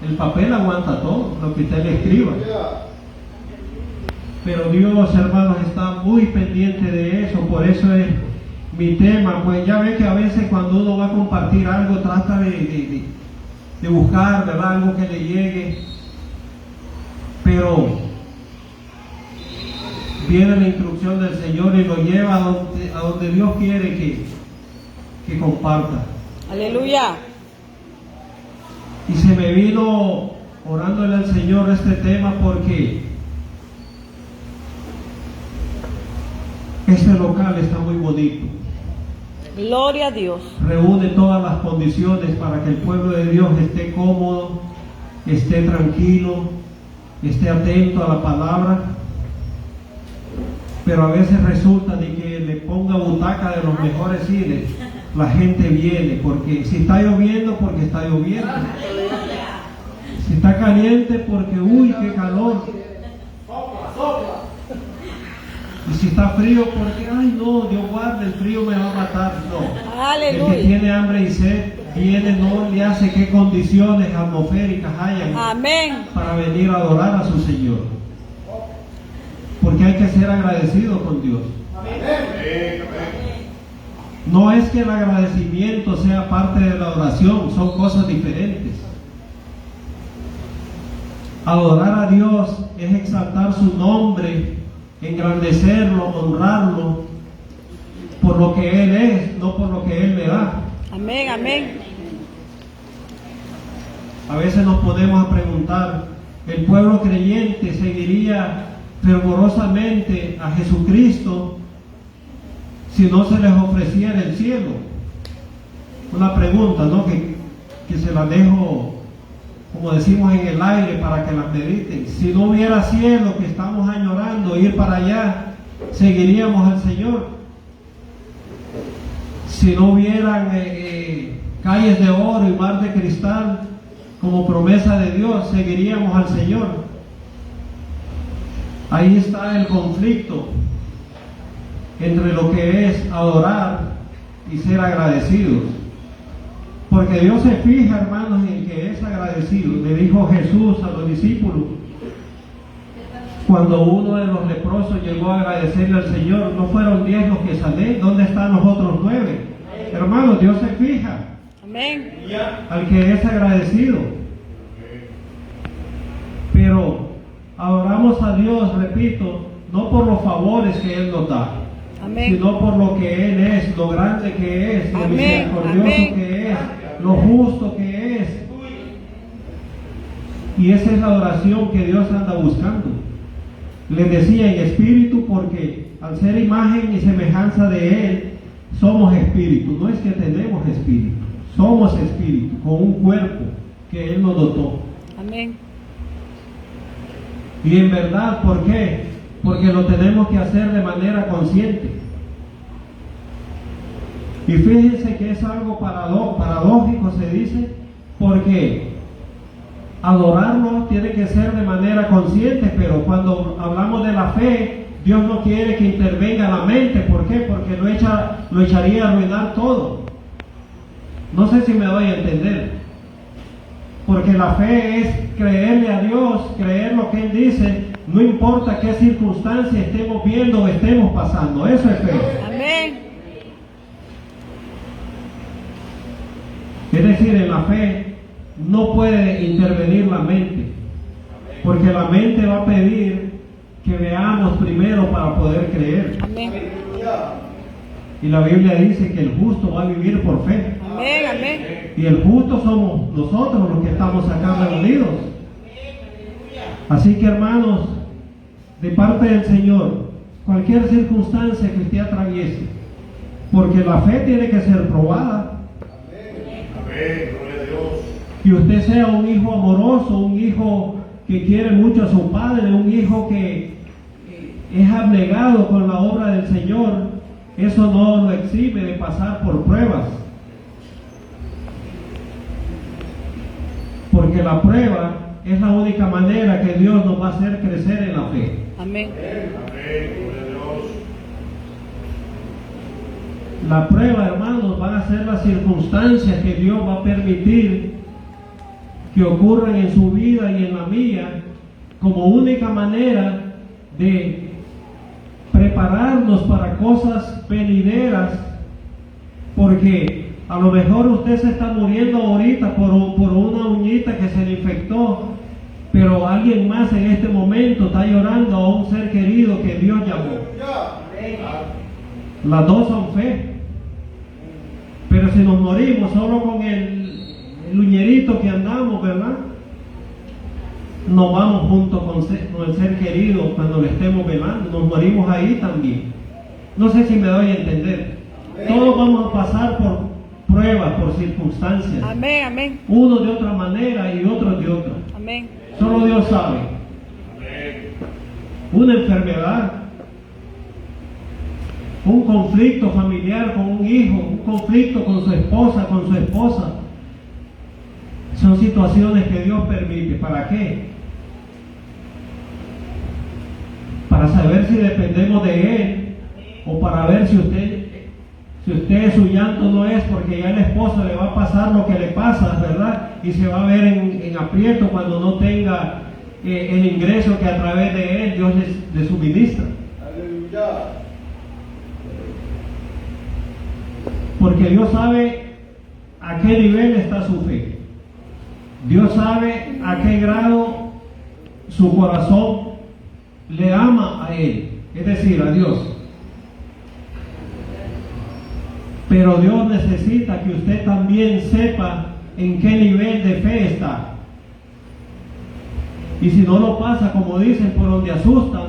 Speaker 1: El papel aguanta todo, lo que usted le escriba. Pero Dios, hermanos, está muy pendiente de eso. Por eso es mi tema. Pues ya ve que a veces cuando uno va a compartir algo, trata de buscar, ¿verdad?, algo que le llegue. Pero viene la instrucción del Señor y lo lleva a donde Dios quiere que comparta.
Speaker 2: Aleluya.
Speaker 1: Y se me vino orándole al Señor este tema porque este local está muy bonito.
Speaker 2: Gloria a Dios.
Speaker 1: Reúne todas las condiciones para que el pueblo de Dios esté cómodo, esté tranquilo, esté atento a la palabra. Pero a veces resulta de que le ponga butaca de los mejores cines. La gente viene porque si está lloviendo, porque está lloviendo. Si está caliente, porque uy, qué calor. Y si está frío, porque ay no, Dios guarde, el frío me va a matar. No.
Speaker 2: Aleluya.
Speaker 1: El que tiene hambre y sed viene, no le hace qué condiciones atmosféricas hayan
Speaker 2: Amén.
Speaker 1: para venir a adorar a su Señor. Porque hay que ser agradecido con Dios. No es que el agradecimiento sea parte de la oración, son cosas diferentes. Adorar a Dios es exaltar su nombre, engrandecerlo, honrarlo por lo que Él es, no por lo que Él le da.
Speaker 2: Amén. Amén.
Speaker 1: A veces nos ponemos a preguntar, ¿el pueblo creyente seguiría fervorosamente a Jesucristo si no se les ofreciera el cielo? Una pregunta, ¿no? Que se la dejo, como decimos, en el aire para que las mediten. Si no hubiera cielo, que estamos añorando ir para allá, ¿seguiríamos al Señor? Si no hubieran calles de oro y mar de cristal como promesa de Dios, ¿seguiríamos al Señor? Ahí está el conflicto entre lo que es adorar y ser agradecidos. Porque Dios se fija, hermanos, en el que es agradecido. Le dijo Jesús a los discípulos, cuando uno de los leprosos llegó a agradecerle al Señor, ¿no fueron 10 los que sané? ¿Dónde están los otros 9? Hermanos, Dios se fija
Speaker 2: Amén.
Speaker 1: al que es agradecido. Pero adoramos a Dios, repito, no por los favores que Él nos da,
Speaker 2: Amén.
Speaker 1: sino por lo que Él es, lo grande que es, lo
Speaker 2: Amén,
Speaker 1: misericordioso
Speaker 2: amén.
Speaker 1: que es, lo justo que es. Y esa es la adoración que Dios anda buscando. Les decía en espíritu, porque al ser imagen y semejanza de Él, somos espíritu. No es que tenemos espíritu, somos espíritu, con un cuerpo que Él nos dotó.
Speaker 2: Amén.
Speaker 1: Y en verdad, ¿por qué? Porque lo tenemos que hacer de manera consciente. Y fíjense que es algo paradójico, se dice, porque adorarlo tiene que ser de manera consciente, pero cuando hablamos de la fe, Dios no quiere que intervenga la mente. ¿Por qué? Porque lo echaría a arruinar todo. No sé si me doy a entender. Porque la fe es creerle a Dios, creer lo que Él dice, no importa qué circunstancia estemos viendo o estemos pasando. Eso es fe.
Speaker 2: Amén.
Speaker 1: Es decir, en la fe no puede intervenir la mente, porque la mente va a pedir que veamos primero para poder creer.
Speaker 2: Amén.
Speaker 1: Y la Biblia dice que el justo va a vivir por fe.
Speaker 2: Amén. Amén.
Speaker 1: Y el justo somos nosotros los que estamos acá reunidos. Así que, hermanos, de parte del Señor, cualquier circunstancia que usted atraviese, porque la fe tiene que ser probada. Que usted sea un hijo amoroso, un hijo que quiere mucho a su padre, un hijo que es abnegado con la obra del Señor, eso no lo exime de pasar por pruebas. Porque la prueba es la única manera que Dios nos va a hacer crecer en la fe.
Speaker 2: Amén.
Speaker 1: La prueba, hermanos, van a ser las circunstancias que Dios va a permitir que ocurran en su vida y en la mía, como única manera de prepararnos para cosas venideras. Porque a lo mejor usted se está muriendo ahorita por una uñita que se le infectó, pero alguien más en este momento está llorando a un ser querido que Dios llamó. Las dos son fe. Pero si nos morimos solo con el uñerito que andamos, ¿verdad? Nos vamos junto con el ser querido cuando le estemos velando. Nos morimos ahí también. No sé si me doy a entender. Todos vamos a pasar por pruebas, por circunstancias.
Speaker 2: Amén. Amén.
Speaker 1: Uno de otra manera y otro de otra.
Speaker 2: Amén.
Speaker 1: Solo Dios sabe. Una enfermedad, un conflicto familiar con un hijo, un conflicto con su esposa, son situaciones que Dios permite. ¿Para qué? Para saber si dependemos de Él, o para ver si usted su llanto no es porque ya el esposo le va a pasar lo que le pasa, ¿verdad? Y se va a ver en aprieto cuando no tenga el ingreso que a través de Él Dios le suministra. Aleluya. Porque Dios sabe a qué nivel está su fe. Dios sabe a qué grado su corazón le ama a Él, es decir, a Dios. Pero Dios necesita que usted también sepa en qué nivel de fe está. Y si no lo pasa, como dicen, por donde asustan,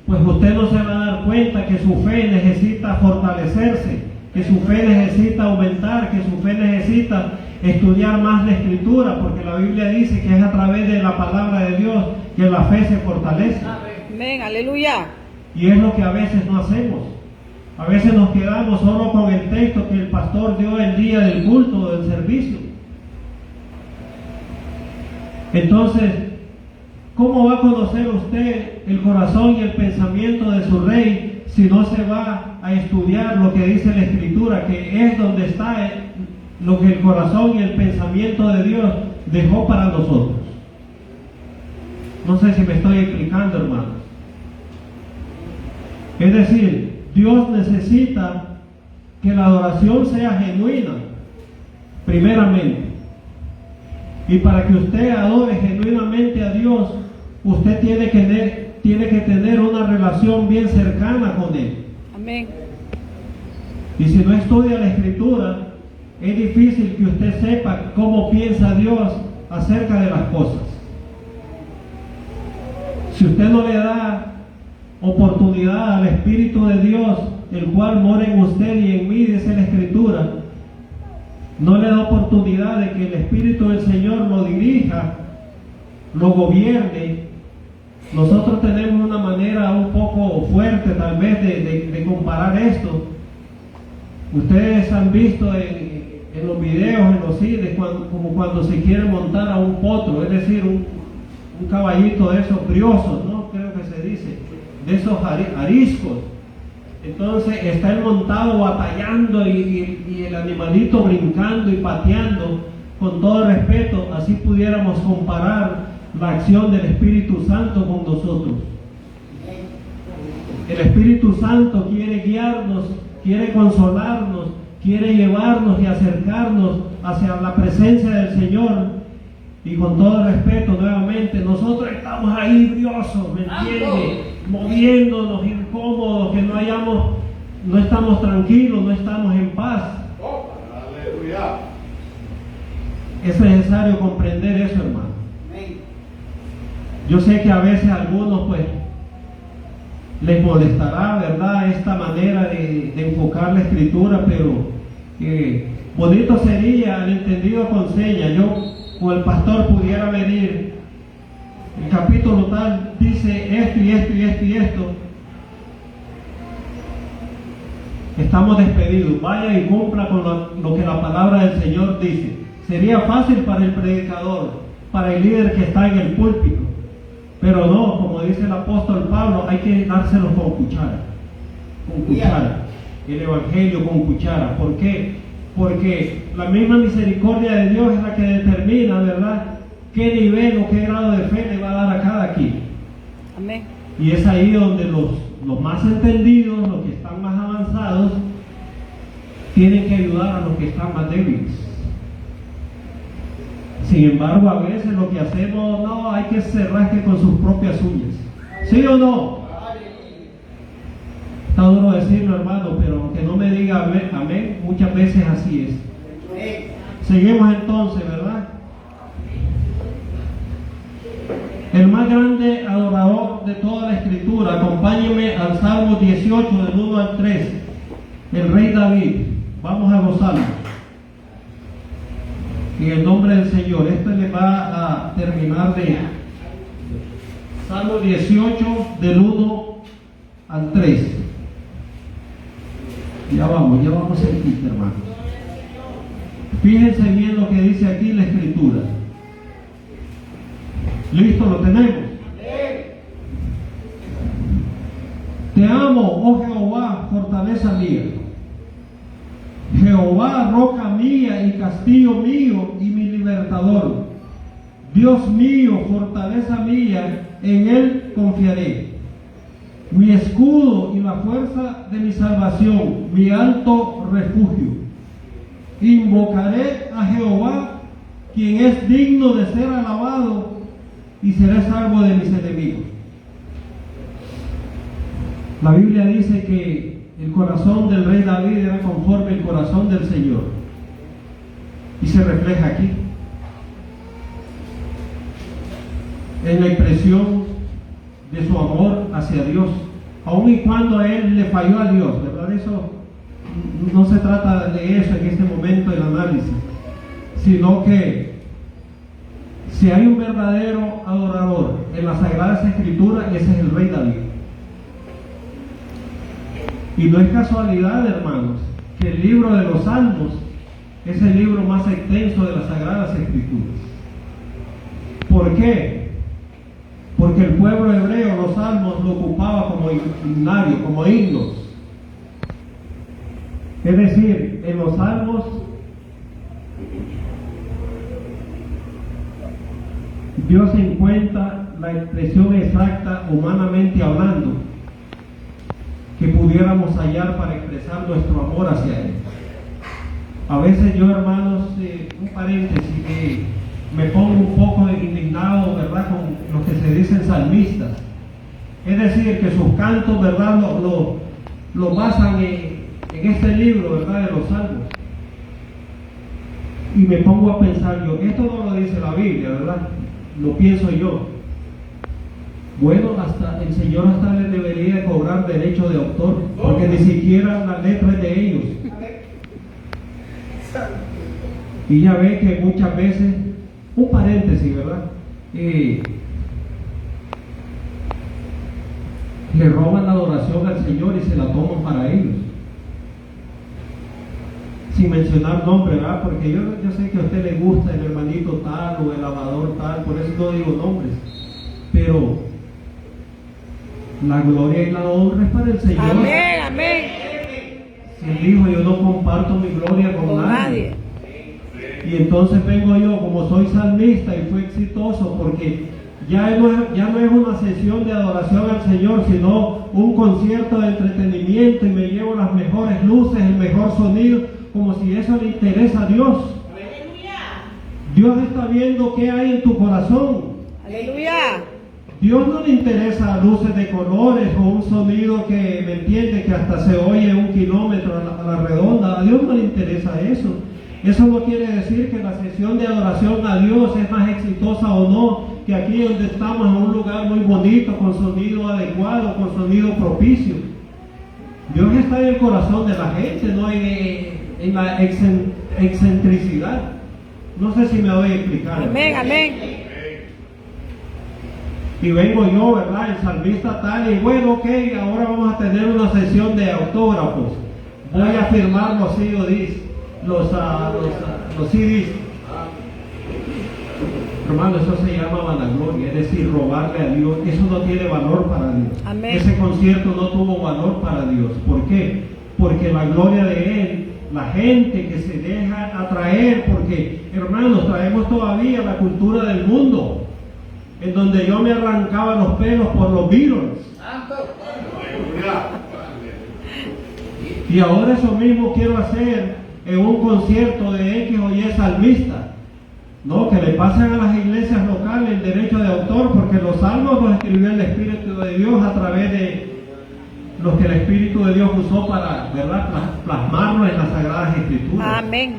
Speaker 1: pues usted no se va a dar cuenta que su fe necesita fortalecerse, que su fe necesita aumentar, que su fe necesita estudiar más la Escritura, porque la Biblia dice que es a través de la palabra de Dios que la fe se fortalece.
Speaker 2: Amén. Aleluya.
Speaker 1: Y es lo que a veces no hacemos. A veces nos quedamos solo con el texto que el pastor dio el día del culto o del servicio. Entonces, ¿Cómo va a conocer usted el corazón y el pensamiento de su rey si no se va a estudiar lo que dice la Escritura, que es donde está lo que el corazón y el pensamiento de Dios dejó para nosotros? No sé si me estoy explicando, hermanos. Es decir, Dios necesita que la adoración sea genuina, primeramente. Y para que usted adore genuinamente a Dios, usted tiene que tener una relación bien cercana con Él.
Speaker 2: Amén.
Speaker 1: Y si no estudia la Escritura, es difícil que usted sepa cómo piensa Dios acerca de las cosas. Si usted no le da oportunidad al Espíritu de Dios, el cual mora en usted y en mí, dice la Escritura, no le da oportunidad de que el Espíritu del Señor lo dirija, lo gobierne. Nosotros tenemos una manera un poco fuerte tal vez de comparar esto. Ustedes han visto en los videos, en los cines, como cuando se quiere montar a un potro, es decir, un caballito de esos briosos, ¿no? Creo que se dice, de esos ariscos. Entonces está él montado batallando y el animalito brincando y pateando. Con todo respeto, así pudiéramos comparar la acción del Espíritu Santo con nosotros. El Espíritu Santo quiere guiarnos, quiere consolarnos, quiere llevarnos y acercarnos hacia la presencia del Señor. Y con todo respeto, nuevamente, nosotros estamos ahí briosos, ¿me entiende? Moviéndonos, incómodos, que no estamos tranquilos, no estamos en paz.
Speaker 3: Aleluya.
Speaker 1: Es necesario comprender eso, hermano. Yo sé que a veces a algunos, pues, les molestará, ¿verdad?, esta manera de enfocar la Escritura, pero bonito sería el entendido con señas. Yo, o el pastor, pudiera venir, el capítulo tal dice esto y esto y esto y esto. Estamos despedidos. Vaya y cumpla con lo que la palabra del Señor dice. Sería fácil para el predicador, para el líder que está en el púlpito. Pero no, como dice el apóstol Pablo, hay que dárselo con cuchara. Con cuchara. El evangelio con cuchara. ¿Por qué? Porque la misma misericordia de Dios es la que determina, ¿verdad?, qué nivel o qué grado de fe le va a dar a cada quien.
Speaker 2: Amén.
Speaker 1: Y es ahí donde los más entendidos, los que están más avanzados, tienen que ayudar a los que están más débiles. Sin embargo, a veces lo que hacemos, no, hay que cerrar con sus propias uñas. ¿Sí o no? Está duro decirlo, hermano, pero aunque no me diga amén, muchas veces así es. Seguimos entonces, ¿verdad? El más grande adorador de toda la Escritura, acompáñeme al Salmo 18, del 1 al 3, el rey David. Vamos a gozarlo. En el nombre del Señor. Esto le va a terminar de Salmo 18, del 1 al 3. Ya vamos cerquita, hermanos. Fíjense bien lo que dice aquí la Escritura. ¿Listo? ¿Lo tenemos? Te amo, oh Jehová, fortaleza mía. Jehová, roca mía y castillo mío y mi libertador. Dios mío, fortaleza mía, en Él confiaré. Mi escudo y la fuerza de mi salvación, mi alto refugio. Invocaré a Jehová, quien es digno de ser alabado, y seré salvo de mis enemigos. La Biblia dice que el corazón del rey David era conforme al corazón del Señor, y se refleja aquí en la expresión de su amor hacia Dios, aun y cuando a él le falló a Dios, ¿verdad? Eso no se trata de eso en este momento del análisis, sino que si hay un verdadero adorador en las Sagradas Escrituras, ese es el rey David. Y no es casualidad, hermanos, que el libro de los Salmos es el libro más extenso de las Sagradas Escrituras. ¿Por qué? Porque el pueblo hebreo los salmos lo ocupaba como himnario, como himnos. Es decir, en los salmos Dios encuentra la expresión exacta, humanamente hablando, que pudiéramos hallar para expresar nuestro amor hacia Él. A veces yo, hermanos, un paréntesis, me pongo un poco indignado, ¿verdad?, con los que se dicen salmistas. Es decir, que sus cantos, ¿verdad?, lo basan en este libro, ¿verdad?, de los salmos. Y me pongo a pensar yo, esto no lo dice la Biblia, ¿verdad? Lo pienso yo. Bueno, hasta el Señor hasta le debería cobrar derecho de autor, porque ni siquiera la letra es de ellos. Y ya ve que muchas veces, un paréntesis, ¿verdad?, le roban la adoración al Señor y se la toman para ellos. Sin mencionar nombre, ¿verdad? Porque yo sé que a usted le gusta el hermanito tal o el amador tal, por eso no digo nombres. Pero la gloria y la honra es para el Señor.
Speaker 2: Amén, amén.
Speaker 1: Si Él dijo, yo no comparto mi gloria con nadie. Y entonces vengo yo, como soy salmista y fui exitoso, porque ya no es una sesión de adoración al Señor, sino un concierto de entretenimiento y me llevo las mejores luces, el mejor sonido, como si eso le interesa a Dios. Dios está viendo qué hay en tu corazón.
Speaker 2: Aleluya.
Speaker 1: Dios no le interesa luces de colores o un sonido que, ¿me entiende?, que hasta se oye 1 kilómetro a la redonda. A Dios no le interesa eso. Eso no quiere decir que la sesión de adoración a Dios es más exitosa o no, que aquí donde estamos en un lugar muy bonito, con sonido adecuado, con sonido propicio. Dios está en el corazón de la gente, no en la excentricidad. No sé si me voy a explicar.
Speaker 2: Amén, amén.
Speaker 1: Y vengo yo, ¿verdad?, el salmista tal, y bueno, ok, ahora vamos a tener una sesión de autógrafos. Voy a firmar los CDs. Los CDs. Hermano, eso se llama vanagloria, es decir, robarle a Dios. Eso no tiene valor para Dios.
Speaker 2: Amén.
Speaker 1: Ese concierto no tuvo valor para Dios. ¿Por qué? Porque la gloria de Él, la gente que se deja atraer, porque, hermanos, traemos todavía la cultura del mundo, en donde yo me arrancaba los pelos por los Beatles. Y ahora eso mismo quiero hacer en un concierto de X o Y salmista. No, que le pasen a las iglesias locales el derecho de autor, porque los salmos los escribió el Espíritu de Dios a través de los que el Espíritu de Dios usó para, ¿verdad?, plasmarlo en las Sagradas Escrituras.
Speaker 2: Amén.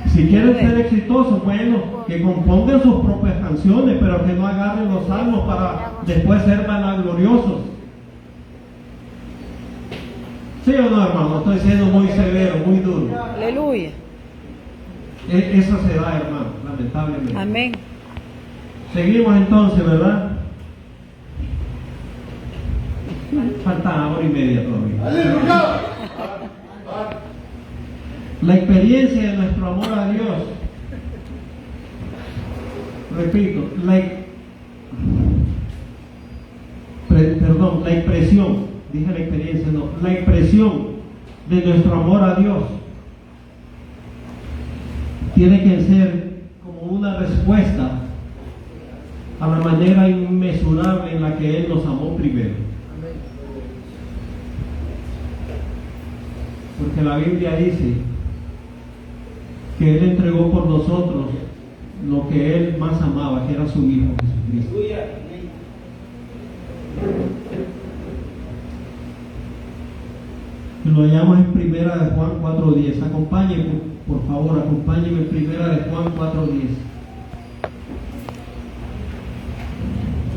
Speaker 1: Si quieren ser exitosos, bueno, que compongan sus propias canciones, pero que no agarren los salmos para después ser vanagloriosos. ¿Sí o no, hermano? Estoy siendo muy severo, muy duro.
Speaker 2: Aleluya.
Speaker 1: Eso se da, hermano, lamentablemente.
Speaker 2: Amén.
Speaker 1: Seguimos entonces, ¿verdad? Falta 1:30 todavía. La experiencia de nuestro amor a Dios, repito, la expresión, dije la experiencia, no, la expresión de nuestro amor a Dios tiene que ser como una respuesta a la manera inmesurable en la que Él nos amó primero. Porque la Biblia dice que Él entregó por nosotros lo que Él más amaba, que era su Hijo Jesucristo. Lo hallamos en Primera de Juan 4:10. Acompáñenme, por favor, acompáñenme en Primera de Juan 4:10.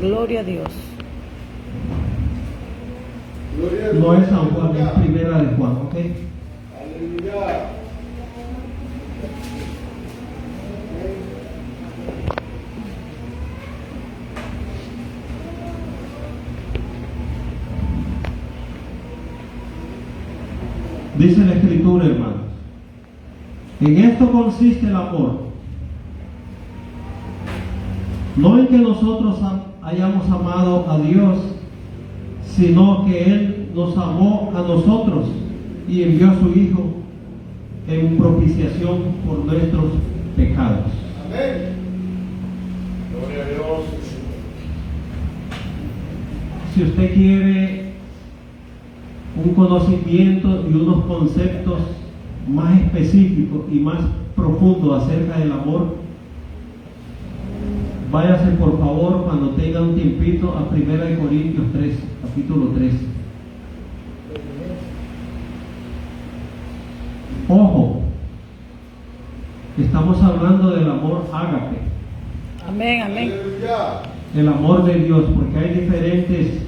Speaker 2: Gloria a Dios.
Speaker 1: No es San Juan, es Primera de Juan, ¿ok?
Speaker 3: Aleluya.
Speaker 1: Dice la Escritura, hermanos, en esto consiste el amor, No en que nosotros hayamos amado a Dios, sino que Él nos amó a nosotros y envió a su Hijo en propiciación por nuestros pecados.
Speaker 3: Amén. Gloria a Dios.
Speaker 1: Si usted quiere un conocimiento y unos conceptos más específicos y más profundos acerca del amor, váyase por favor cuando tenga un tiempito a 1 Corintios 3, capítulo 3. Ojo, estamos hablando del amor ágape,
Speaker 2: Amén, amén.
Speaker 3: Aleluya.
Speaker 1: el amor de Dios, porque hay diferentes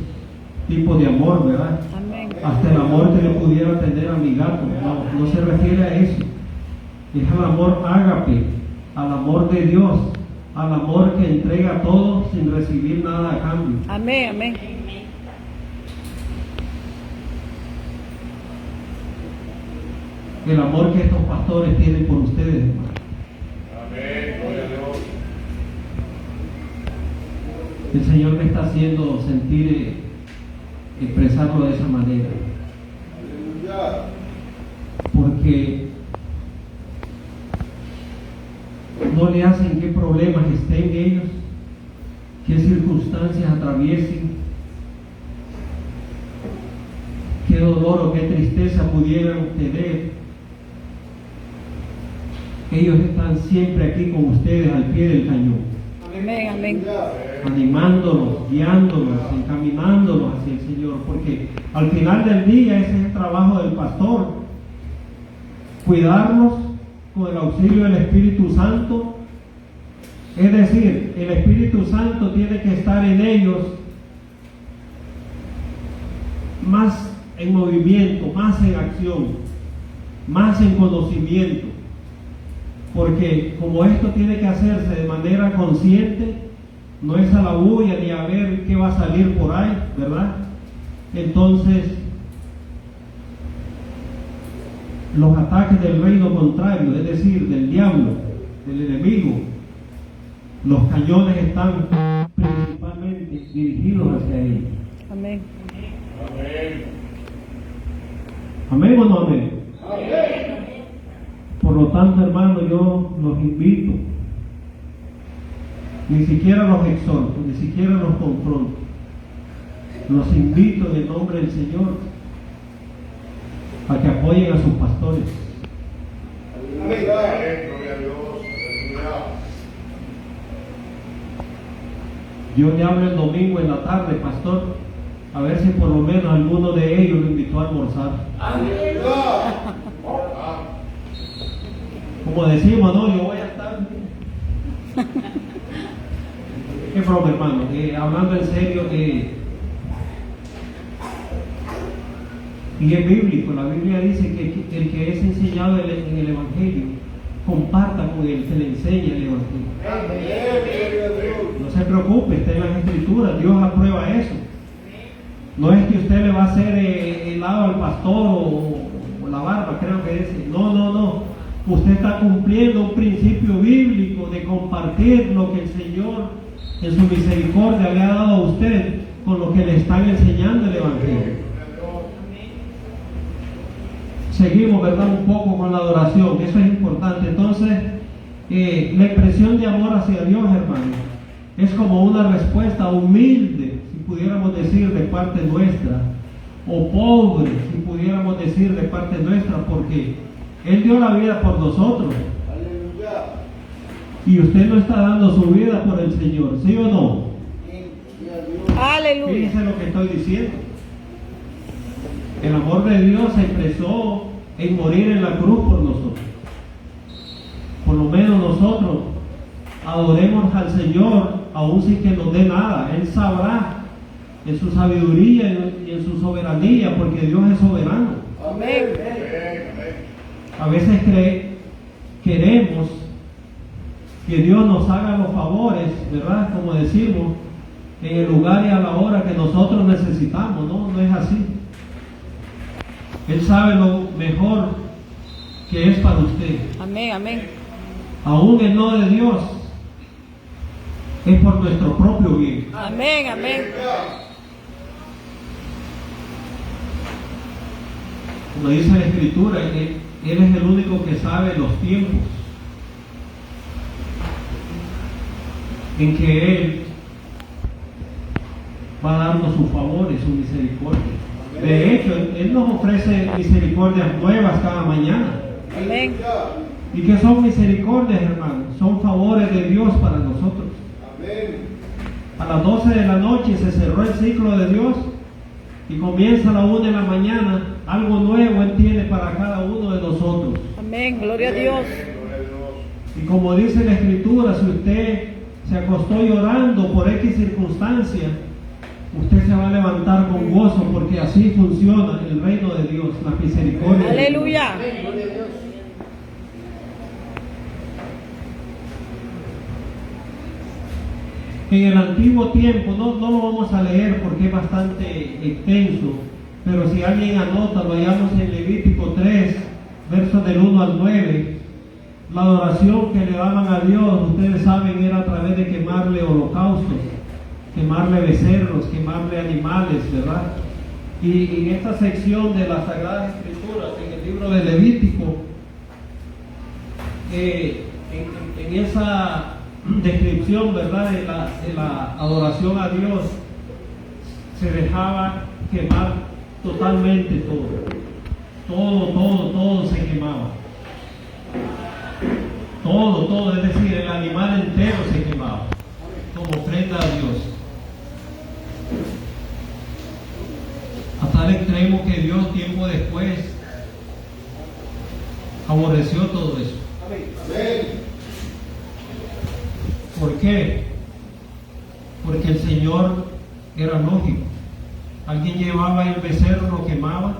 Speaker 1: tipos de amor, ¿verdad?
Speaker 2: Amén.
Speaker 1: Hasta el amor que le pudiera tener a mi gato, no se refiere a eso. Es al amor ágape, al amor de Dios, al amor que entrega todo sin recibir nada a cambio.
Speaker 2: Amén, amén.
Speaker 1: El amor que estos pastores tienen por ustedes, hermano.
Speaker 3: Amén. Gloria a Dios.
Speaker 1: El Señor me está haciendo sentir, expresarlo de esa manera,
Speaker 3: Aleluya.
Speaker 1: porque no le hacen qué problemas estén ellos, qué circunstancias atraviesen, qué dolor o qué tristeza pudieran tener. Ellos están siempre aquí con ustedes al pie del cañón,
Speaker 2: Amén, amén.
Speaker 1: animándolos, guiándolos, encaminándolos hacia el Señor, porque al final del día ese es el trabajo del pastor, cuidarlos con el auxilio del Espíritu Santo. Es decir, el Espíritu Santo tiene que estar en ellos más en movimiento, más en acción, más en conocimiento, porque como esto tiene que hacerse de manera consciente, no es a la bulla ni a ver qué va a salir por ahí, ¿verdad? Entonces, los ataques del reino contrario, es decir, del diablo, del enemigo, los cañones están principalmente dirigidos hacia ellos.
Speaker 2: Amén.
Speaker 3: Amén.
Speaker 1: ¿Amén o no amén?
Speaker 3: Amén.
Speaker 1: Por lo tanto, hermano, yo los invito, ni siquiera los exhorto, ni siquiera los confronto, los invito en el nombre del Señor a que apoyen a sus pastores.
Speaker 3: Amén. Gloria a Dios. Aleluya.
Speaker 1: Yo le hablo el domingo en la tarde, pastor, a ver si por lo menos alguno de ellos lo invitó a almorzar.
Speaker 3: Aleluya.
Speaker 1: Como decimos, no, yo voy a estar. Qué broma, hermano, hablando en serio, y es bíblico. La Biblia dice que el que es enseñado en el Evangelio comparta con el que le enseña el Evangelio.
Speaker 3: Amén. Gloria a Dios.
Speaker 1: No se preocupe, está en las Escrituras, Dios aprueba eso. No es que usted le va a hacer el lado al pastor o la barba, creo que dice. No. Usted está cumpliendo un principio bíblico de compartir lo que el Señor en su misericordia le ha dado a usted con lo que le están enseñando el Evangelio. Seguimos, ¿verdad? Un poco con la adoración, eso es importante. Entonces, la expresión de amor hacia Dios, hermano, es como una respuesta humilde, si pudiéramos decir, de parte nuestra, o pobre, si pudiéramos decir, de parte nuestra, porque Él dio la vida por nosotros,
Speaker 3: Aleluya.
Speaker 1: y usted no está dando su vida por el Señor, ¿sí o no?
Speaker 3: Gloria a Dios.
Speaker 2: Aleluya.
Speaker 1: Fíjense lo que estoy diciendo. El amor de Dios se expresó en morir en la cruz por nosotros. Por lo menos nosotros adoremos al Señor aún sin que nos dé nada. Él sabrá en su sabiduría y en su soberanía, porque Dios es soberano.
Speaker 3: Amén.
Speaker 1: A veces queremos que Dios nos haga los favores, ¿verdad? Como decimos, en el lugar y a la hora que nosotros necesitamos. No es así. Él sabe lo mejor que es para usted.
Speaker 2: Amén, amén.
Speaker 1: Aún el no de Dios es por nuestro propio bien.
Speaker 2: Amén, amén.
Speaker 1: Como dice la Escritura, Él es el único que sabe los tiempos en que Él va a darnos su favor y su misericordia. De hecho, Él nos ofrece misericordias nuevas cada mañana.
Speaker 2: Amén.
Speaker 1: ¿Y qué son misericordias, hermanos? Son favores de Dios para nosotros.
Speaker 3: Amén.
Speaker 1: A las 12 de la noche se cerró el ciclo de Dios y comienza a la 1 de la mañana. Algo nuevo Él tiene para cada uno de nosotros.
Speaker 2: Amén. Gloria a Dios.
Speaker 1: Y como dice la Escritura, si usted se acostó llorando por X circunstancia, usted se va a levantar con gozo, porque así funciona el reino de Dios, la misericordia.
Speaker 2: Aleluya.
Speaker 1: En el antiguo tiempo, no lo vamos a leer porque es bastante extenso, pero si alguien anota, lo hallamos en Levítico 3, versos del 1 al 9. La adoración que le daban a Dios, ustedes saben, era a través de quemarle holocaustos, quemarle becerros, quemarle animales, ¿verdad? Y en esta sección de las Sagradas Escrituras, en el libro de Levítico, en esa descripción, ¿verdad?, de la adoración a Dios, se dejaba quemar totalmente todo se quemaba. Todo, es decir, el animal entero se quemaba como ofrenda a Dios. A tal extremo que Dios, tiempo después, aborreció todo eso. ¿Por qué? Porque el Señor era lógico. Alguien llevaba el becerro, lo quemaba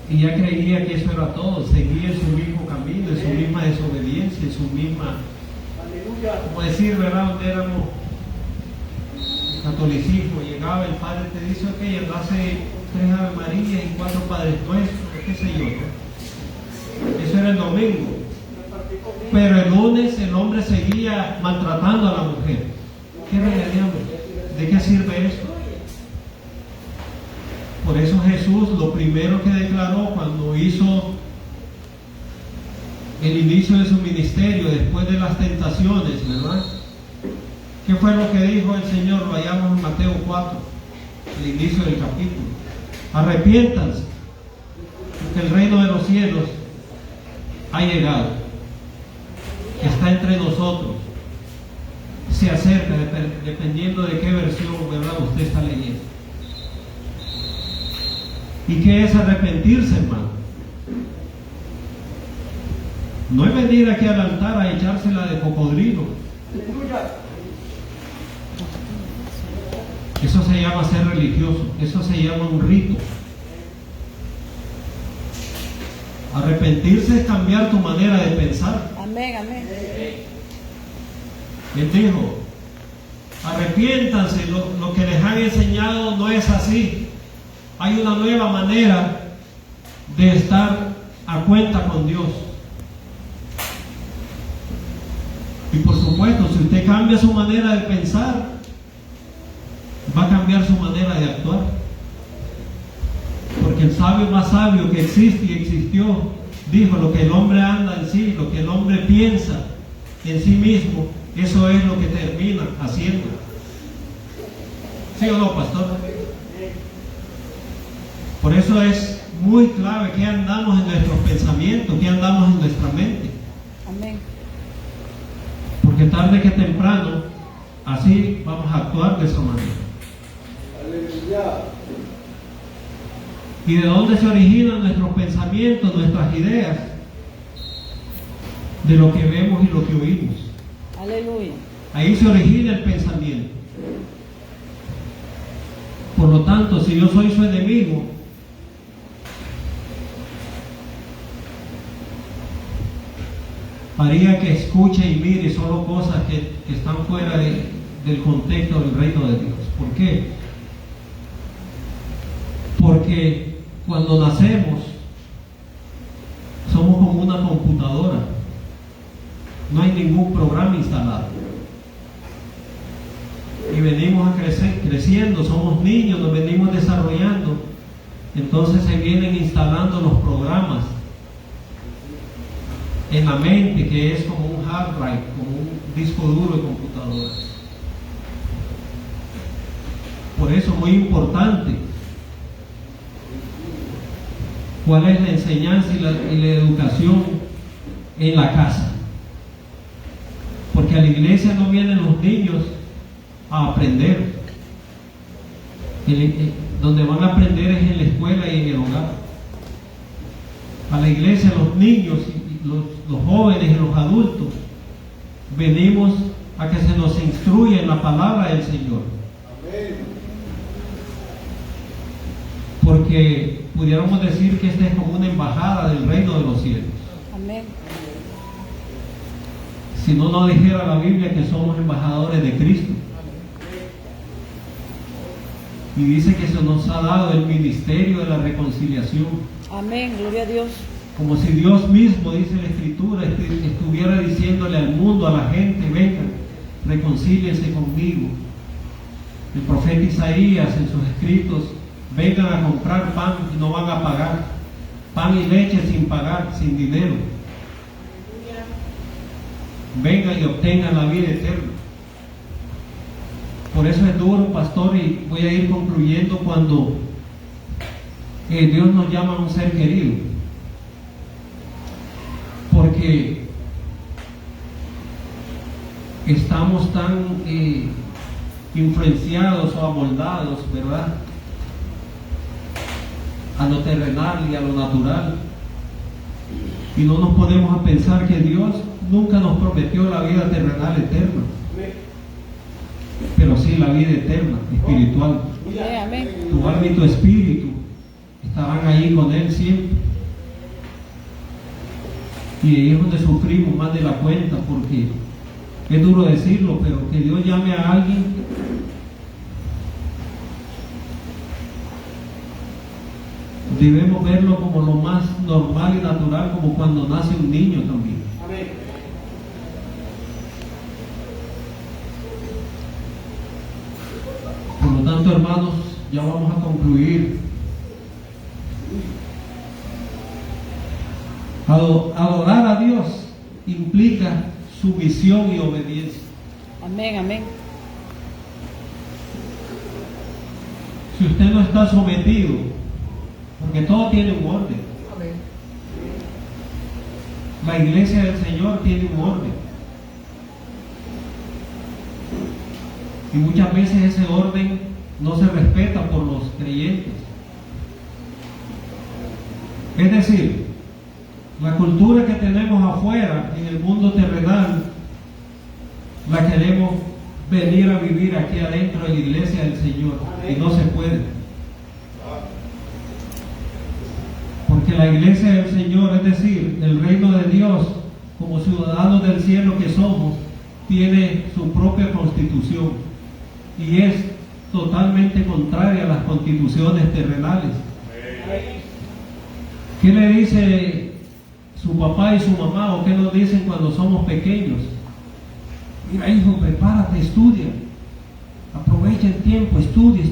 Speaker 1: y ya creía que eso era todo. Seguía en su mismo camino, en su misma desobediencia, en su misma, como decir, ¿verdad?, donde éramos catolicismo. Llegaba el padre, te dice, ok, hace 3 Ave Marías y 4 Padres Nuestros, qué sé yo, ¿no? Eso era el domingo. Pero el lunes el hombre seguía maltratando a la mujer. ¿Qué regañamos? ¿De qué sirve eso? Por eso Jesús lo primero que declaró cuando hizo el inicio de su ministerio, después de las tentaciones, ¿verdad? ¿Qué fue lo que dijo el Señor? Lo hallamos en Mateo 4, el inicio del capítulo. Arrepiéntanse, porque el reino de los cielos ha llegado. Está entre nosotros. Se acerca, dependiendo de qué versión, ¿verdad?, usted está leyendo. ¿Y qué es arrepentirse, hermano? No es venir aquí al altar a echársela de cocodrilo. Eso se llama ser religioso. Eso se llama un rito. Arrepentirse es cambiar tu manera de pensar.
Speaker 2: Amén, amén.
Speaker 1: Él dijo, arrepiéntanse, lo que les han enseñado no es así. Hay una nueva manera de estar a cuenta con Dios. Y por supuesto, si usted cambia su manera de pensar, va a cambiar su manera de actuar. Porque el sabio más sabio que existe y existió dijo, lo que el hombre anda en sí, lo que el hombre piensa en sí mismo, eso es lo que termina haciendo. ¿Sí o no, pastor? Por eso es muy clave que andamos en nuestros pensamientos, que andamos en nuestra mente.
Speaker 2: Amén.
Speaker 1: Porque tarde que temprano, así vamos a actuar de esa manera.
Speaker 3: Aleluya.
Speaker 1: ¿Y de dónde se originan nuestros pensamientos, nuestras ideas? De lo que vemos y lo que oímos.
Speaker 2: Aleluya.
Speaker 1: Ahí se origina el pensamiento. Por lo tanto, si yo soy su enemigo, haría que escuche y mire solo cosas que están fuera del contexto del reino de Dios. ¿Por qué? Porque cuando nacemos somos como una computadora, no hay ningún programa instalado. y venimos a creciendo, somos niños, nos venimos desarrollando, entonces se vienen instalando los programas en la mente, que es como un hard drive, como un disco duro de computadora. Por eso es muy importante cuál es la enseñanza y la educación en la casa, porque a la iglesia no vienen los niños a aprender. Donde van a aprender es en la escuela y en el hogar. A la iglesia los niños, los jóvenes y los adultos venimos a que se nos instruya en la palabra del Señor. Porque pudiéramos decir que esta es como una embajada del reino de los cielos.
Speaker 2: Amén.
Speaker 1: Si no, no dijera la Biblia que somos embajadores de Cristo. Y dice que se nos ha dado el ministerio de la reconciliación.
Speaker 2: Amén, gloria a Dios.
Speaker 1: Como si Dios mismo, dice la Escritura, estuviera diciéndole al mundo, a la gente: vengan, reconcíliense conmigo. El profeta Isaías en sus escritos: vengan a comprar pan y no van a pagar, pan y leche sin pagar, sin dinero. Vengan y obtengan la vida eterna. Por eso es duro, pastor, y voy a ir concluyendo, cuando Dios nos llama a un ser querido, porque estamos tan influenciados o amoldados, ¿verdad?, a lo terrenal y a lo natural, y no nos ponemos a pensar que Dios nunca nos prometió la vida terrenal eterna, pero sí la vida eterna, espiritual.
Speaker 2: Amén.
Speaker 1: Tu alma y tu espíritu estarán ahí con Él siempre. Y ahí es donde sufrimos más de la cuenta, porque es duro decirlo, pero que Dios llame a alguien debemos verlo como lo más normal y natural, como cuando nace un niño también. Por lo tanto, hermanos, ya vamos a concluir. Adorar a Dios implica sumisión y obediencia.
Speaker 2: Amén, amén.
Speaker 1: Si usted no está sometido, porque todo tiene un orden. La iglesia del Señor tiene un orden. Y muchas veces ese orden no se respeta por los creyentes. Es decir, la cultura que tenemos afuera, en el mundo terrenal, la queremos venir a vivir aquí adentro de la iglesia del Señor, y no se puede. Porque la iglesia del Señor, es decir, el reino de Dios, como ciudadanos del cielo que somos, tiene su propia constitución, y es totalmente contraria a las constituciones terrenales. ¿Qué le dice su papá y su mamá, o qué nos dicen cuando somos pequeños? Mira, hijo, prepárate, estudia, aprovecha el tiempo, estudia,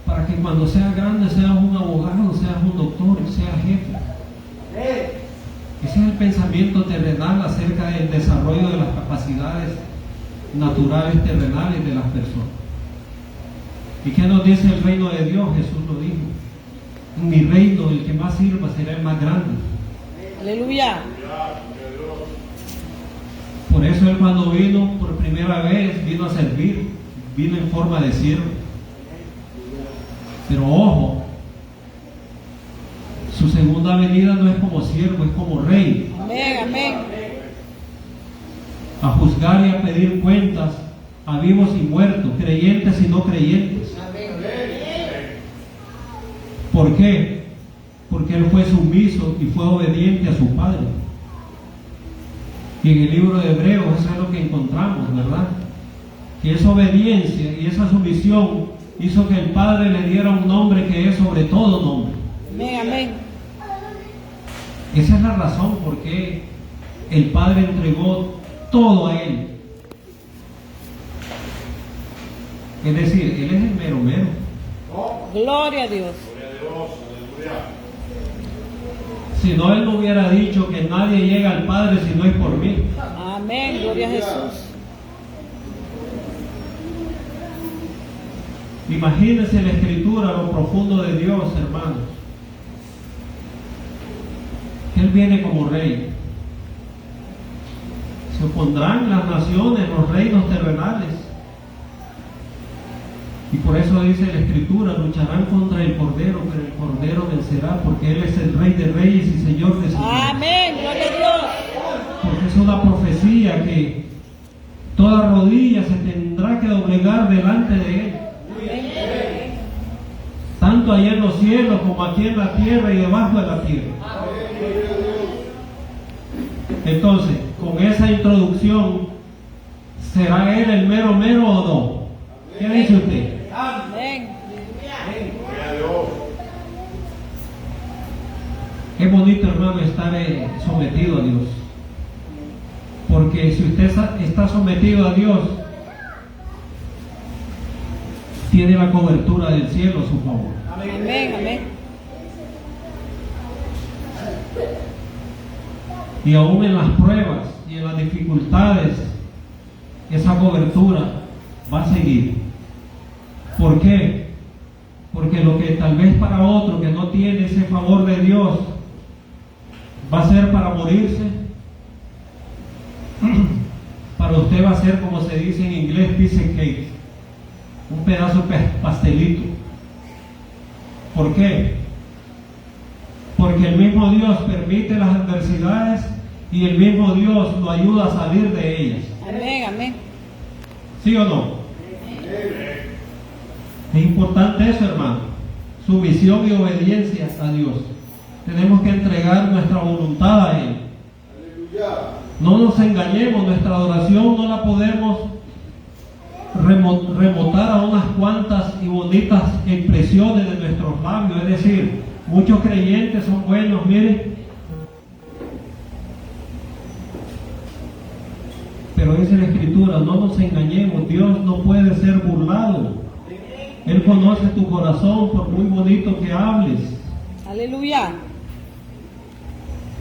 Speaker 1: para que cuando seas grande seas un abogado, seas un doctor, seas jefe. Ese es el pensamiento terrenal acerca del desarrollo de las capacidades naturales terrenales de las personas. ¿Y qué nos dice el reino de Dios? Jesús lo dijo: en mi reino el que más sirva será el más grande.
Speaker 2: Aleluya.
Speaker 1: Por eso Él, cuando vino por primera vez, vino a servir, vino en forma de siervo. Pero ojo, su segunda venida no es como siervo, es como rey.
Speaker 2: Amén, amén.
Speaker 1: A juzgar y a pedir cuentas a vivos y muertos, creyentes y no creyentes. ¿Por qué? Porque Él fue sumiso y fue obediente a su Padre. Y en el libro de Hebreos eso es lo que encontramos, ¿verdad? Que esa obediencia y esa sumisión hizo que el Padre le diera un nombre que es sobre todo nombre.
Speaker 2: Amén, amén.
Speaker 1: Esa es la razón por qué el Padre entregó todo a Él. Es decir, Él es el mero mero.
Speaker 2: Gloria a Dios.
Speaker 1: Si no, Él no hubiera dicho que nadie llega al Padre si no es por mí.
Speaker 2: Amén. Gloria a Jesús.
Speaker 1: Imagínense la Escritura, lo profundo de Dios, hermanos. Él viene como rey. Se opondrán las naciones, los reinos terrenales. Y por eso dice la Escritura, lucharán contra el Cordero, pero el Cordero vencerá, porque Él es el Rey de Reyes y Señor de Señores.
Speaker 2: Amén. Gloria a Dios.
Speaker 1: Porque es una profecía que toda rodilla se tendrá que doblegar delante de Él. Tanto allá en los cielos como aquí en la tierra y debajo de la tierra. Entonces, con esa introducción, ¿será Él el mero mero o no? ¿Qué dice usted?
Speaker 2: Amén.
Speaker 1: Es bonito, hermano, estar sometido a Dios. Porque si usted está sometido a Dios, tiene la cobertura del cielo a su favor.
Speaker 2: Amén. Amén.
Speaker 1: Y aún en las pruebas y en las dificultades, esa cobertura va a seguir. ¿Por qué? Porque lo que tal vez para otro que no tiene ese favor de Dios va a ser para morirse, para usted va a ser, como se dice en inglés, piece of cake, un pedazo de pastelito. ¿Por qué? Porque el mismo Dios permite las adversidades y el mismo Dios lo ayuda a salir de ellas.
Speaker 2: Amén. Amén.
Speaker 1: ¿Sí o no? Es importante eso, hermano. Sumisión y obediencia a Dios. Tenemos que entregar nuestra voluntad a Él. No nos engañemos, nuestra adoración no la podemos remontar a unas cuantas y bonitas expresiones de nuestros labios. Es decir, muchos creyentes son buenos, miren, pero dice la Escritura, no nos engañemos, Dios no puede ser burlado. Él conoce tu corazón por muy bonito que hables.
Speaker 2: Aleluya.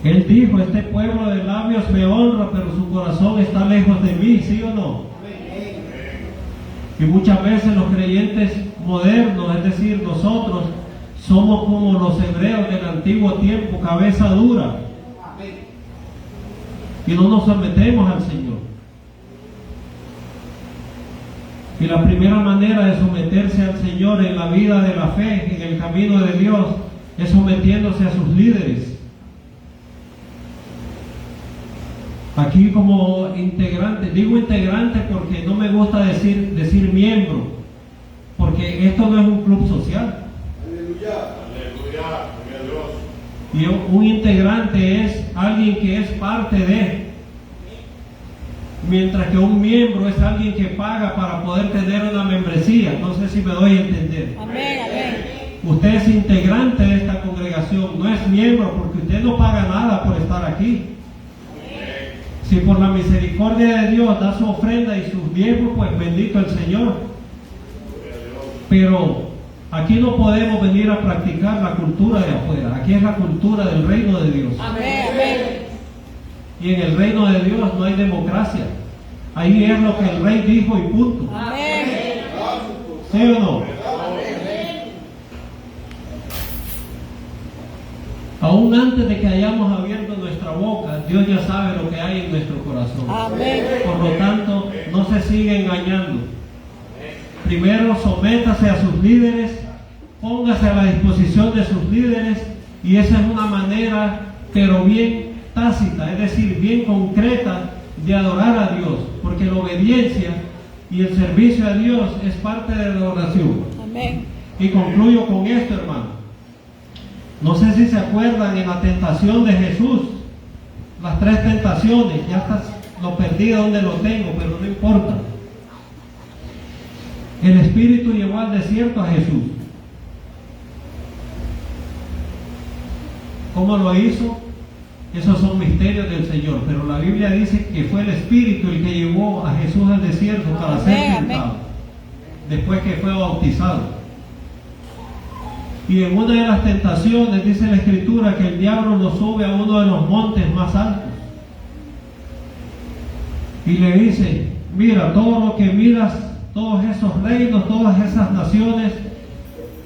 Speaker 1: Él dijo, este pueblo de labios me honra, pero su corazón está lejos de mí, ¿sí o no? Y muchas veces los creyentes modernos, es decir, nosotros, somos como los hebreos del antiguo tiempo, cabeza dura. Y no nos sometemos al Señor. Y la primera manera de someterse al Señor en la vida de la fe, en el camino de Dios, es sometiéndose a sus líderes. Aquí como integrante, digo integrante porque no me gusta decir miembro, porque esto no es un club social. Y un integrante es alguien que es parte de, mientras que un miembro es alguien que paga para poder tener una membresía. No sé si me doy a entender.
Speaker 2: Amén. Amén.
Speaker 1: Usted es integrante de esta congregación, no es miembro porque usted no paga nada por estar aquí. Si por la misericordia de Dios da su ofrenda y sus miembros, pues bendito el Señor. Pero aquí no podemos venir a practicar la cultura de afuera. Aquí es la cultura del reino de Dios.
Speaker 2: Amén. Amén.
Speaker 1: Y en el reino de Dios no hay democracia. Ahí es lo que el rey dijo y punto.
Speaker 2: Amén.
Speaker 1: ¿Sí o no? Aún antes de que hayamos abierto nuestra boca, Dios ya sabe lo que hay en nuestro corazón.
Speaker 2: Amén.
Speaker 1: Por lo tanto, no se sigue engañando. Primero, sométase a sus líderes, póngase a la disposición de sus líderes, y esa es una manera, pero bien tácita, es decir, bien concreta, de adorar a Dios, porque la obediencia y el servicio a Dios es parte de la oración.
Speaker 2: Amén.
Speaker 1: Y concluyo con esto, hermano. No sé si se acuerdan en la tentación de Jesús, las 3 tentaciones, ya hasta lo perdí donde lo tengo, pero no importa. El Espíritu llevó al desierto a Jesús. ¿Cómo lo hizo? Esos son misterios del Señor, pero la Biblia dice que fue el Espíritu el que llevó a Jesús al desierto para ser tentado. después que fue bautizado. Y en una de las tentaciones dice la Escritura que el diablo lo sube a uno de los montes más altos y le dice: mira, todo lo que miras, todos esos reinos, todas esas naciones,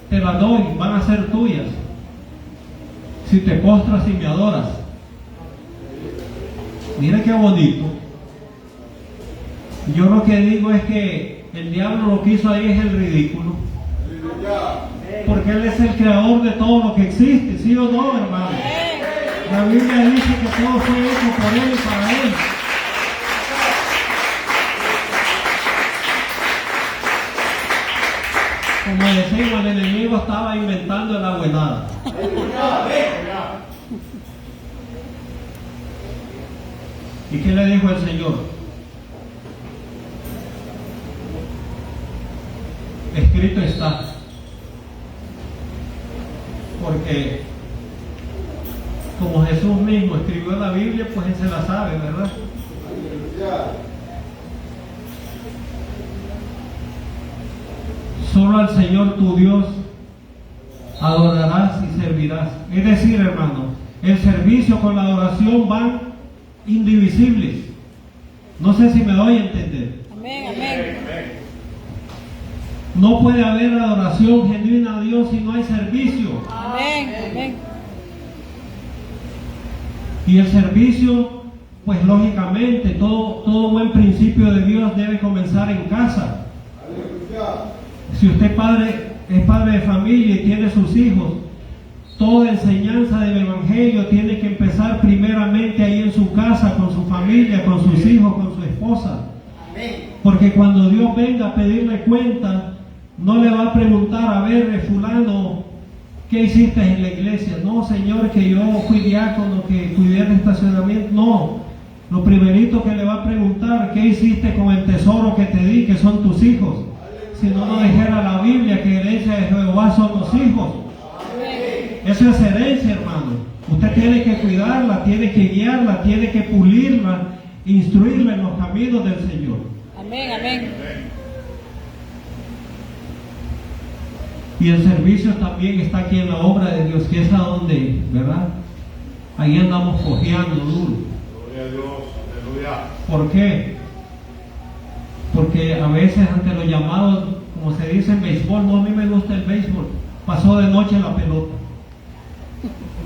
Speaker 1: te las doy, van a ser tuyas si te postras y me adoras. Mira qué bonito. Yo lo que digo es que el diablo lo que hizo ahí es el ridículo, porque él es el creador de todo lo que existe, ¿sí o no, hermano? La Biblia dice que todo fue hecho por él y para él. Como decimos, el enemigo estaba inventando la buenada. ¿Y qué le dijo el Señor? Escrito está. Porque como Jesús mismo escribió la Biblia, pues él se la sabe, ¿verdad? Solo al Señor tu Dios adorarás y servirás. Es decir, hermano, el servicio con la adoración van indivisibles. No sé si me doy a entender.
Speaker 2: Amén, amén.
Speaker 1: No puede haber adoración genuina a Dios si no hay servicio.
Speaker 2: Amén, amén.
Speaker 1: Y el servicio, pues lógicamente, todo buen principio de Dios debe comenzar en casa. Si usted es padre de familia y tiene sus hijos, toda enseñanza del Evangelio tiene que empezar primeramente ahí en su casa, con su familia, con sus hijos, con su esposa. Porque cuando Dios venga a pedirle cuenta, no le va a preguntar: a ver, fulano, ¿qué hiciste en la iglesia? No, Señor, que yo fui diácono, que cuidé el estacionamiento. No, lo primerito que le va a preguntar: ¿qué hiciste con el tesoro que te di, que son tus hijos? Si no, no dijera la Biblia que herencia de Jehová son los hijos. Eso es herencia, hermano. Usted tiene que cuidarla, tiene que guiarla, tiene que pulirla, instruirla en los caminos del Señor.
Speaker 2: Amén, amén.
Speaker 1: Y el servicio también está aquí en la obra de Dios, que es a donde, ¿verdad? Ahí andamos cojeando duro.
Speaker 3: Gloria a Dios, aleluya.
Speaker 1: ¿Por qué? Porque a veces ante los llamados, como se dice en béisbol, no, a mí me gusta el béisbol, pasó de noche la pelota.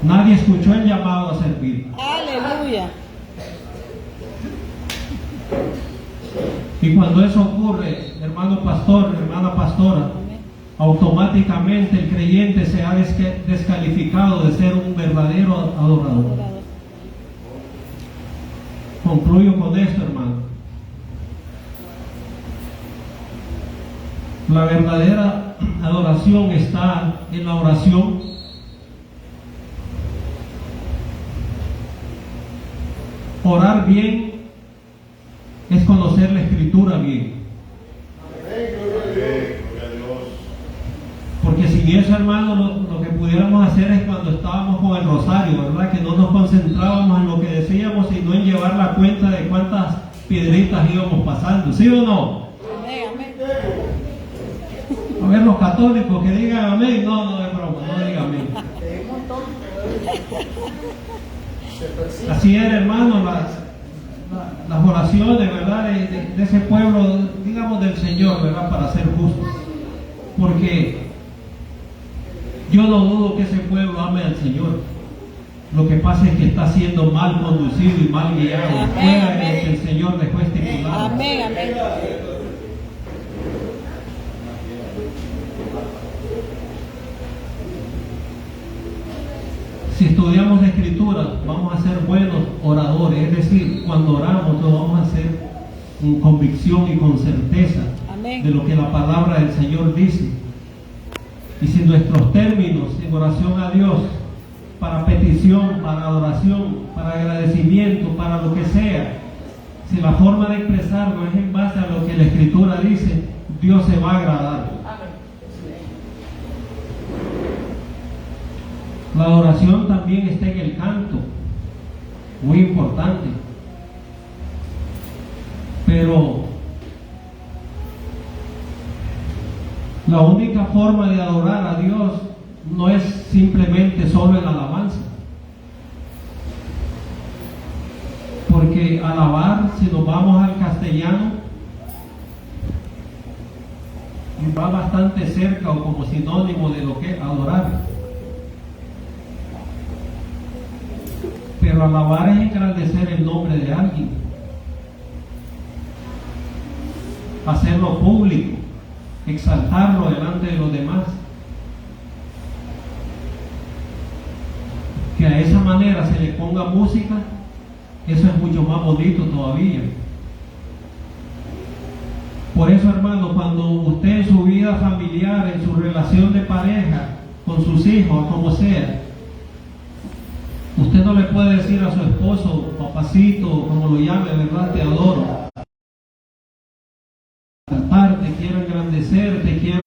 Speaker 1: Nadie escuchó el llamado a servir.
Speaker 2: Aleluya.
Speaker 1: Y cuando eso ocurre, hermano pastor, hermana pastora, automáticamente el creyente se ha descalificado de ser un verdadero adorador. Concluyo con esto, hermano. La verdadera adoración está en la oración. Orar bien es conocer la Escritura bien. Porque sin eso, hermano, lo que pudiéramos hacer es cuando estábamos con el rosario, ¿verdad? Que no nos concentrábamos en lo que decíamos, sino en llevar la cuenta de cuántas piedritas íbamos pasando, ¿sí o no?
Speaker 2: Amén, amén.
Speaker 1: A ver, los católicos que digan amén, no es broma, no digan amén. Así era, hermano, las oraciones, ¿verdad? De ese pueblo, digamos, del Señor, ¿verdad? Para ser justos. Porque yo no dudo que ese pueblo ame al Señor. Lo que pasa es que está siendo mal conducido y mal guiado, fuera de lo que el Señor dejó estipulado.
Speaker 2: Amén, amén.
Speaker 1: Si estudiamos la Escritura, vamos a ser buenos oradores. Es decir, cuando oramos, lo vamos a hacer con convicción y con certeza de lo que la palabra del Señor dice. Y si nuestros términos en oración a Dios, para petición, para adoración, para agradecimiento, para lo que sea, si la forma de expresarlo es en base a lo que la Escritura dice, Dios se va a agradar. La adoración también está en el canto, muy importante. Pero La única forma de adorar a Dios no es simplemente solo en alabanza. Porque alabar, si nos vamos al castellano, va bastante cerca o como sinónimo de lo que es adorar. Pero alabar es engrandecer el nombre de alguien, hacerlo público, exaltarlo delante de los demás. Que a esa manera se le ponga música, eso es mucho más bonito todavía. Por eso, hermano, cuando usted en su vida familiar, en su relación de pareja, con sus hijos, como sea, usted no le puede decir a su esposo, papacito, como lo llame, ¿verdad? Te adoro. Te quiero engrandecer, te quiero